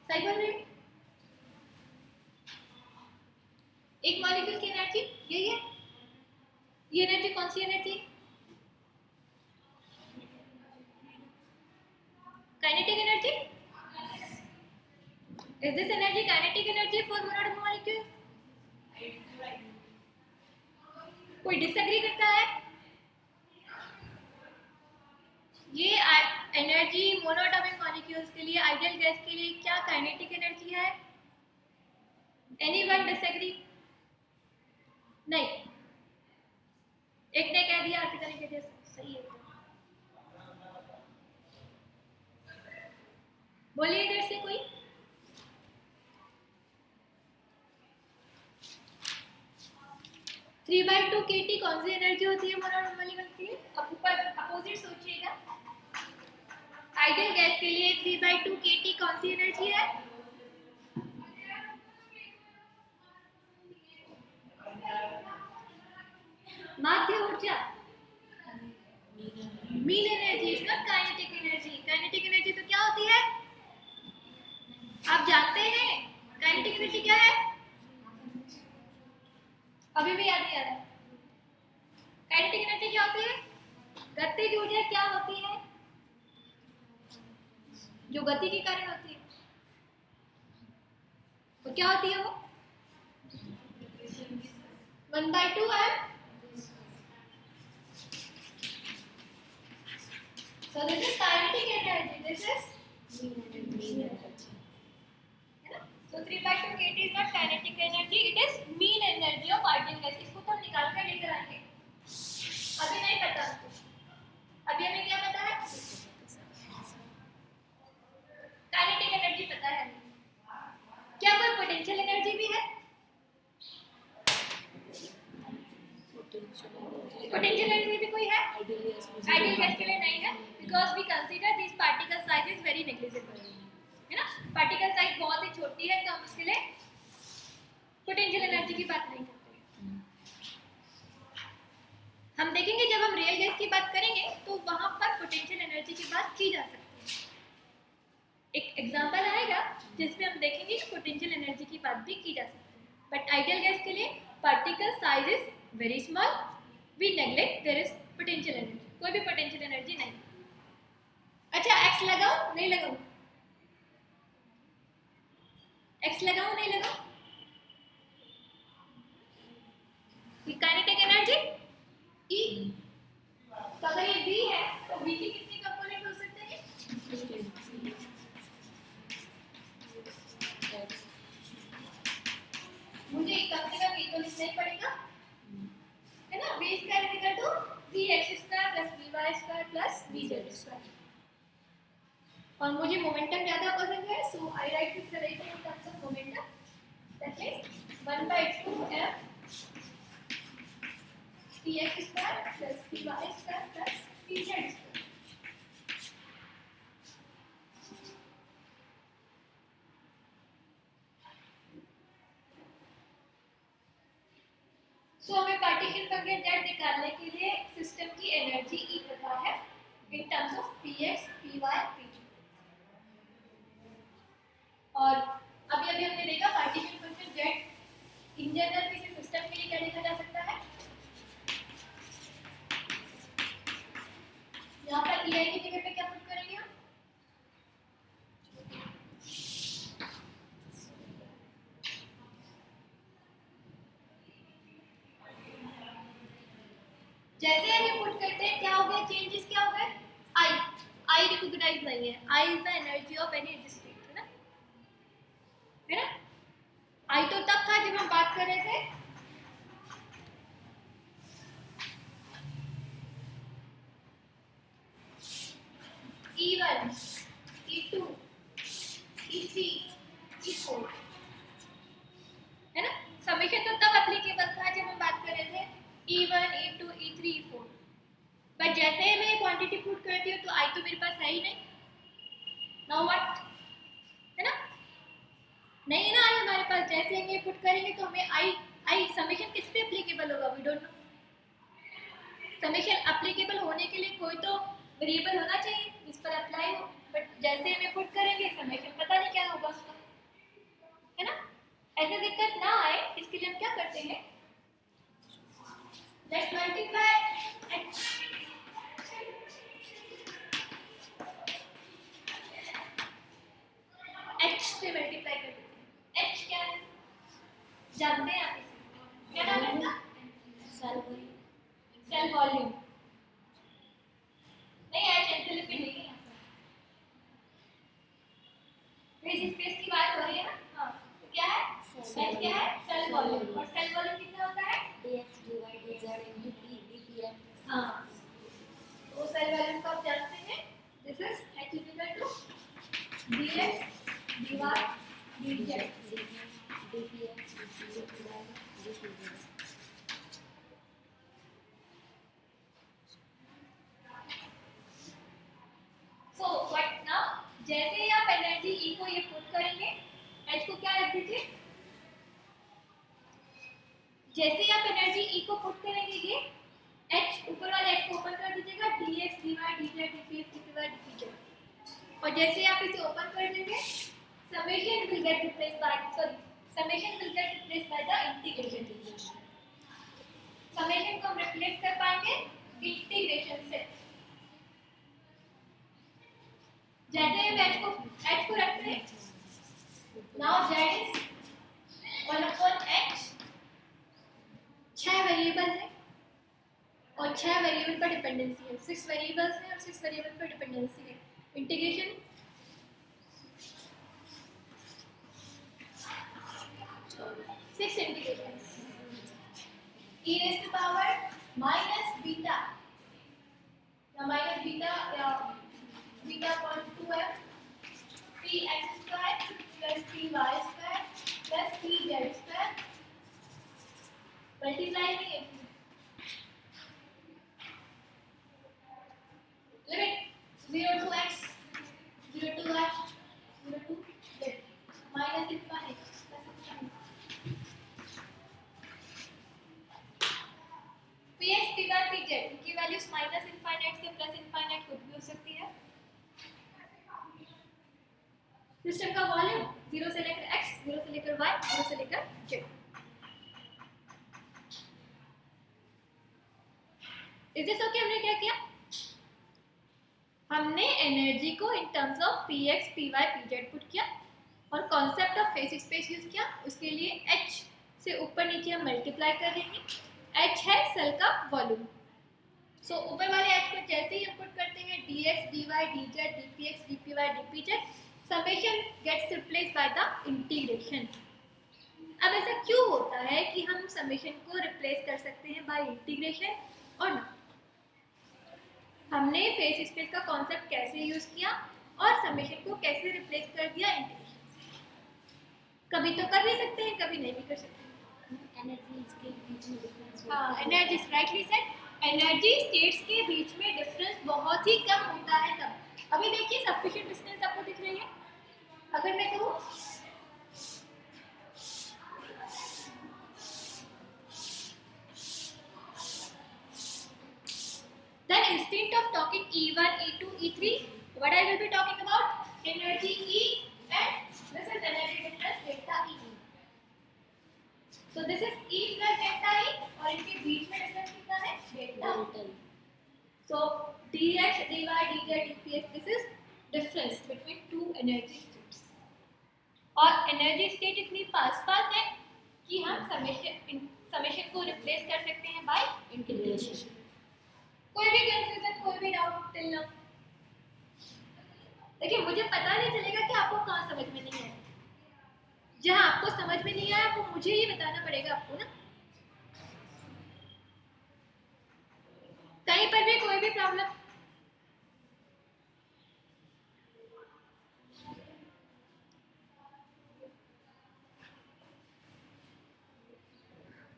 सही बोल रही हूँ? एक मॉलिक्यूल की एनर्जी यही है। ये एनर्जी कौन सी energy? Kinetic energy. Is this energy kinetic energy for monoatomic molecule? कोई डिसएग्री करता है? ये एनर्जी मोनोएटॉमिक मॉलिक्यूल्स के लिए, आइडियल गैस के लिए क्या काइनेटिक एनर्जी है? Anyone disagree? नहीं, एक ने कह दिया, अर्पिता ने कह दिया, सही है। बोलिए इधर से कोई। थ्री बाई टू के टी कौन सी एनर्जी होती है मोनोएटॉमिक मॉलिक्यूल के लिए? अब ऊपर अपोजिट सोचिएगा। आइडियल गैस के लिए 3/2 kT कौन सी एनर्जी है? माध्य ऊर्जा, mean energy, is not kinetic energy. Kinetic energy तो क्या होती है? आप जानते हैं काइनेटिक एनर्जी क्या है? अभी भी याद नहीं आ रहा। काइनेटिक एनर्जी क्या होती है? गतिज ऊर्जा क्या होती है? जो गति के कारण होती है, तो क्या होती है वो? 1/2 m। So this is kinetic energy. This is mean energy. है ना? So 3/2 kT is not kinetic energy. It is mean energy of ideal gas. इसको तो हम निकाल कर लेकर आएंगे। अभी नहीं पता हमको। अभी हमें क्या पता है? काइनेटिक एनर्जी पता है। क्या कोई पोटेंशियल एनर्जी भी है? पोटेंशियल एनर्जी भी कोई है? आइडियल गैस के लिए नहीं है, because we consider this particle size is very negligible. है ना? पार्टिकल साइज बहुत ही छोटी है, तो हम इसके लिए पोटेंशियल एनर्जी की बात नहीं करते। हम देखेंगे जब हम रियल गैस की बात करेंगे तो वहां पर पोटेंशियल एनर्जी की बात की जा सकती है। एक एग्जांपल आएगा जिसमें हम देखेंगे कि पोटेंशियल एनर्जी की बात भी की जा सकती है। बट आइडियल गैस के लिए particle size is very small, we neglect there is potential energy. कोई भी पोटेंशियल एनर्जी नहीं। अच्छा, एक्स लगाओ नहीं लगाओ? एक्स लगाओ नहीं लगाओ? Kinetic energy E. तो अगर ये V है तो V के कितने कंपोनेंट हो सकते हैं? मुझे एक कम से कम ये तो लिखना ही पड़ेगा, है ना? V square equal to Vx square plus Vy square plus Vz square. और मुझे मोमेंटम ज्यादा पसंद है, so I write this correctly in terms of momentum. That means 1/2 m Px square plus Py square plus Pz square. So हमें पार्टिकल फंक्शन z निकालने के लिए सिस्टम की एनर्जी E पता है इन terms of Px, Py, Pz। और अभी अभी हमने देखा particle function z in general किसी सिस्टम के लिए क्या लिखा जा सकता है? यहाँ पर Ei की जगह पे क्या पुट करेंगे हम? जैसे हम ये पुट करते हैं क्या हो गया? चेंजेस क्या हो गए? I रिकॉग्नाइज नहीं है। I is the energy of any state, है ना? है ना? I तो तब था जब हम बात कर रहे थे E1, E2, E3, E4, है ना? समेशन तो तब एप्लीकेबल था जब हम बात कर रहे थे E1, E2, E3, E4। But जैसे मैं क्वांटिटी पुट करती हूँ तो I तो मेरे पास है ही नहीं। Now what? है पास जैसे हम ये पुट करेंगे तो हमें आई समेशन किस पे एप्लीकेबल होगा, we don't know. Summation applicable होने के लिए कोई तो वेरिएबल होना चाहिए जिस पर अप्लाई हो, बट जैसे हम पुट करेंगे समेशन पता नहीं क्या होगा उसका, है ना। ऐसे दिक्कत ना आए इसके लिए हम क्या करते हैं, लेट्स मल्टीप्लाई h। h से मल्टीप्लाई कर देते हैं। h क्या है जानते हैं आप इसे, क्या नाम है इसका, सेल वॉल्यूम। नहीं h एंथैल्पी नहीं है यहाँ पर, फेस स्पेस की बात हो रही है ना। हाँ तो क्या है, h क्या है, सेल वॉल्यूम। और सेल वॉल्यूम कितना होता है, dx dy dz into p dpm। हाँ तो सेल वॉल्यूम को आप जानते हैं, this is h equal to dx dy dz। So what now, जैसे ही आप एनर्जी ई को ये पुट करेंगे, h को क्या रख दीजिए, जैसे ही आप एनर्जी ई को पुट करेंगे ये h ऊपर वाले h को ओपन कर दीजिएगा, dx dy dz dpx dpy dpz। और जैसे ही आप इसे ओपन कर देंगे summation will get replaced by summation will get replaced by the integration। summation को हम रिप्लेस कर पाएंगे इंटीग्रेशन से। जैसे हम h को रखते हैं, now z is 1/h। 6 variable है और 6 वेरिएबल पर डिपेंडेंसी है, 6 वेरिएबल्स हैं और 6 वेरिएबल पर डिपेंडेंसी है। Integration 6 integrations e raised to power minus beta, now minus beta beta equal to 2f px square plus py square plus pz square multiply नहीं है, limit 0 to x 0 to y 0 to z minus infinite plus infinite। px py pz की वैल्यूज माइनस इनफाइनाइट से प्लस इनफाइनाइट कुछ भी हो सकती है। सिस्टम का वॉल्यूम 0 से लेकर x 0 से लेकर y 0 से लेकर z। इस दिस ओके, हमने क्या किया, हमने एनर्जी को इन terms of px py pz put किया और concept of face space use किया। उसके लिए h से ऊपर नीचे हम मल्टीप्लाई कर देंगे, h है सेल का वॉल्यूम। सो ऊपर वाले h को जैसे ही हम पुट करते हैं dx dy dz dpx dpy dpz, summation gets replaced by the integration. अब ऐसा क्यों होता है कि हम समेशन को रिप्लेस कर सकते हैं बाय इंटीग्रेशन और ना, हमने फेस स्पेस का कॉन्सेप्ट कैसे यूज किया और समेशन को कैसे रिप्लेस कर दिया इंटीग्रेशन। कभी तो कर भी सकते हैं, कभी नहीं भी कर सकते। एनर्जी के बीच में डिफरेंस हाँ, energy rightly said, energy states के बीच में डिफरेंस बहुत ही कम होता है तब। अभी देखिए सफिशिएंट डिस्टेंस आपको दिख रही है, अगर मैं कहूँ then instead of talking E1, E2, E3, what I will be talking about energy E and this is energy difference delta E। So this is E plus delta E और इनके बीच में डिफरेंस कितना है, delta E। So dx, dy, dz, dpx, this is difference between two energy states। और एनर्जी स्टेट इतनी पास पास है कि हम समेशन को रिप्लेस कर सकते हैं बाय इंटीग्रेशन। कोई भी कंफ्यूजन, कोई भी डाउट टिल नाउ? देखिए मुझे पता नहीं चलेगा कि आपको कहाँ समझ में नहीं आया। जहाँ आपको समझ में नहीं आया वो मुझे ही बताना पड़ेगा आपको ना। कहीं पर भी कोई भी प्रॉब्लम,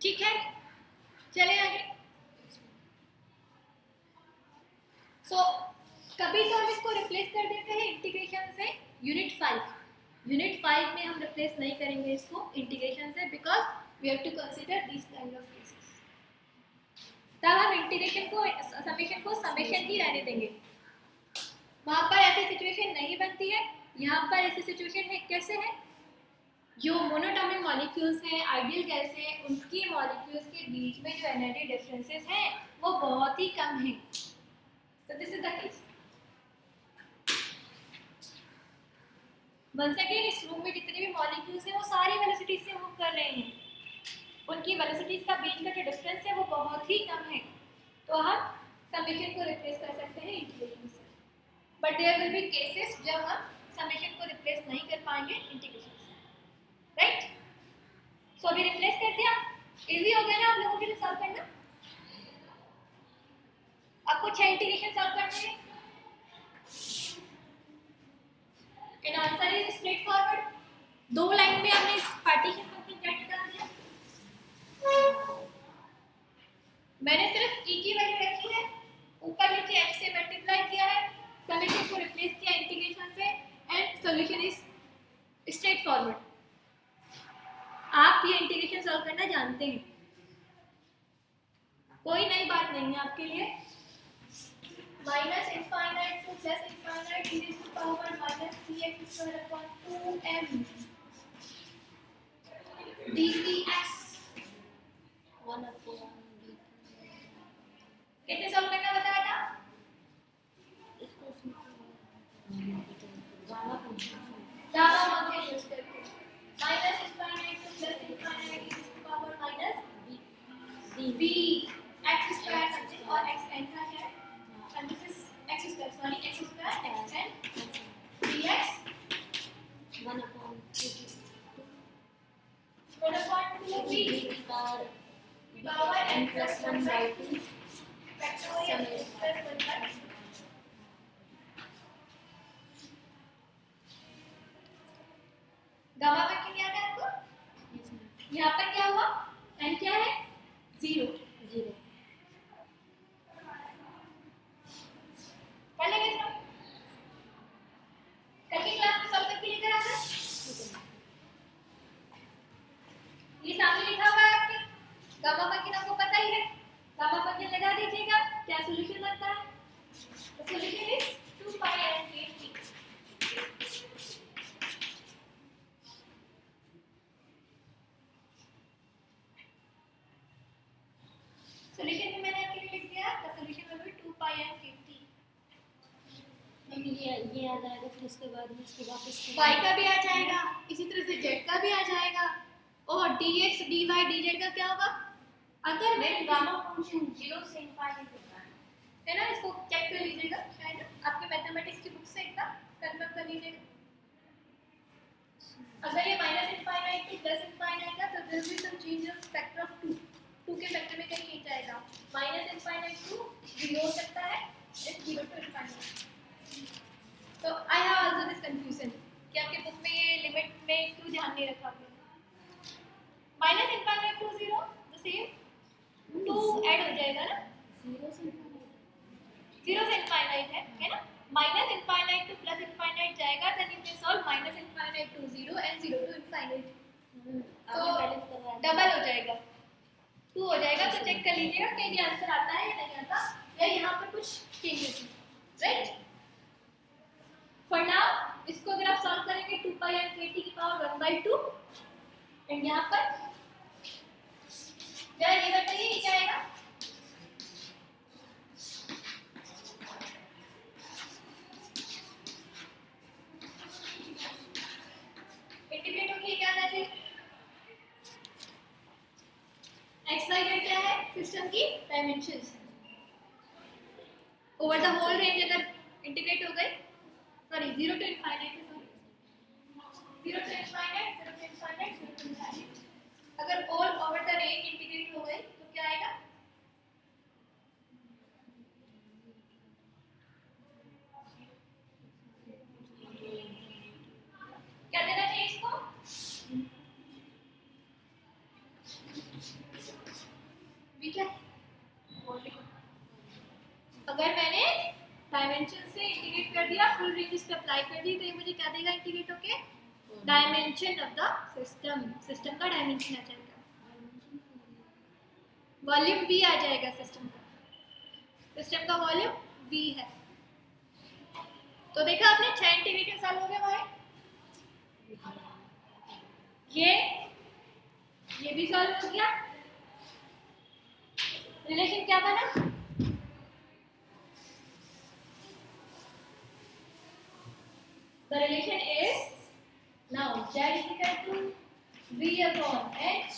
ठीक है चले आगे। कभी तो हम इसको रिप्लेस कर देते हैं इंटीग्रेशन से यूनिट 5। यूनिट 5 में हम रिप्लेस नहीं करेंगे इसको इंटीग्रेशन से, because we have to consider this kind of cases. तब हम इंटीग्रेशन को समेशन ही रहने देंगे। वहाँ पर ऐसी सिचुएशन नहीं बनती है, यहाँ पर ऐसी सिचुएशन है। कैसे है? जो मोनोटॉमिक मॉलिक्यूल्स हैं, आइडियल गैस हैं, उनकी मॉलिक्यूल्स के बीच में जो एनर्जी डिफरेंसेस हैं वो बहुत ही कम हैं। So this is the case. Once again, इस रूम में जितने भी मॉलिक्यूल्स हैं वो सारी वेलोसिटीज से मूव कर रहे हैं। उनकी वेलोसिटीज का बीच का जो डिफरेंस है वो बहुत ही कम है। तो हम समेशन को रिप्लेस कर सकते हैं इंटीग्रेशन से। But there will be cases जब हम समेशन को रिप्लेस नहीं कर पाएंगे इंटीग्रेशन से, राइट? सो अभी रिप्लेस कर दिया। इजी हो गया ना आप लोगों के लिए सॉल्व करना? आपको 6 इंटीग्रेशन सॉल्व करने हैं। And answer is straight forward. 2 line में हमने इस पार्टीशन को इंटीग्रेट कर दिया। मैंने सिर्फ e की वैल्यू रखी है, ऊपर नीचे x से मल्टीप्लाई किया है, समेशन को रिप्लेस किया इंटीग्रेशन से, and solution is straight forward. आप ये इंटीग्रेशन सॉल्व करना जानते हैं, कोई नई बात नहीं है आपके लिए। Minus infinite to plus infinite e to power minus 3x square upon 2m dx 1 upon कैसे सॉल्व करना बताया था? इसको gamma function gamma function use करके minus infinite to plus infinite e to power minus b x square और x n का है, and this is x square, sorry, x square x n dx 1 upon 2 2b power n plus 1 by 2 factorial x plus 1 by 2. Gamma function याद है आपको? यहाँ पर क्या हुआ? n क्या है? 0। कर लेंगे इसको। कल की क्लास में सॉल्व करके लेकर आ गए। ये सामने लिखा हुआ है आपके, गामा फंक्शन आपको पता ही है। गामा फंक्शन लगा दीजिएगा, क्या सॉल्यूशन बनता है? The solution is 2 pi n kt. Solution में मैंने आपके लिए लिख दिया, the solution will be 2 pi n kt. ये आ जाएगा, फिर उसके बाद में इसके वापस y का भी आ जाएगा, इसी तरह से z का भी आ जाएगा, और dx dy dz का क्या होगा? अगर मैं गामा फंक्शन 0 से इनफाइनाइट होता है ना, इसको चेक कर लीजिएगा, शायद आपके मैथमेटिक्स की बुक से एक बार कंफर्म कर लीजिएगा। अगर ये minus infinite to plus infinite का, तो there will be some change of factor of 2 के फैक्टर में कहीं चेंज आएगा। माइनस इनफाइनाइट टू 0 हो सकता है, 0 टू इनफाइनाइट। तो I have also this confusion कि आपके बुक में ये लिमिट में क्यों ध्यान नहीं रखा आपने? Minus infinite to 0 the same 2 add हो जाएगा ना, 0 से 0 से इनफाइनाइट है ना, minus infinite to plus infinite जाएगा, then you can solve minus infinite to 0 and 0 to infinite, तो डबल हो जाएगा, 2 हो जाएगा। तो चेक कर लीजिएगा कि ये आंसर आता है या नहीं आता, या यहाँ पर कुछ चेंजेस हैं, राइट? फॉर नाउ इसको अगर आप सॉल्व करेंगे 2 पाई n kt की पावर 1/2, एंड यहाँ पर जरा ये बताइए ये क्या आएगा? इंटीग्रेट होके क्या आना चाहिए? x y z क्या है? सिस्टम की dimensions over the whole range अगर इंटीग्रेट हो गए, sorry 0 to infinite, 0 to infinite, 0 to infinite, 0 to infinite, अगर all over the range integrate हो गए तो क्या आएगा? क्या देना चाहिए इसको? भी क्या? अगर मैंने डायमेंशन से इंटीग्रेट कर दिया, फुल रेंज इस पे अप्लाई कर दी, तो ये मुझे क्या देगा इंटीग्रेट होके? डायमेंशन ऑफ द सिस्टम का डायमेंशन आ जाएगा, वॉल्यूम v आ जाएगा सिस्टम का वॉल्यूम v है। तो देखा आपने 6 इंटीग्रेशन सॉल्व हो गया हमारे, ये भी सॉल्व हो गया। रिलेशन क्या बना? The relation is now z is equal to v upon h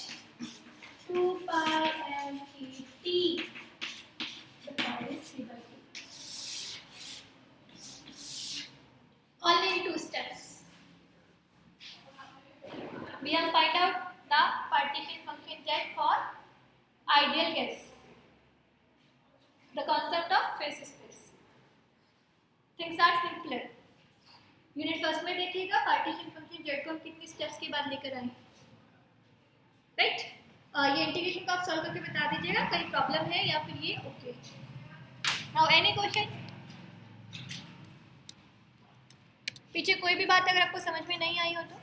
2 pi m e t. The power is 3 by 2. Only in 2 steps. We have find out the partition function z for ideal gas. The concept of phase space. Things are simpler. Unit first में देखिएगा पार्टीशन फंक्शन जेड को हम कितनी स्टेप्स के बाद लेकर आए, राइट। ये इंटीग्रेशन को आप सॉल्व करके बता दीजिएगा कोई प्रॉब्लम है या फिर ये ओके। नाउ एनी क्वेश्चन, पीछे कोई भी बात अगर आपको समझ में नहीं आई हो तो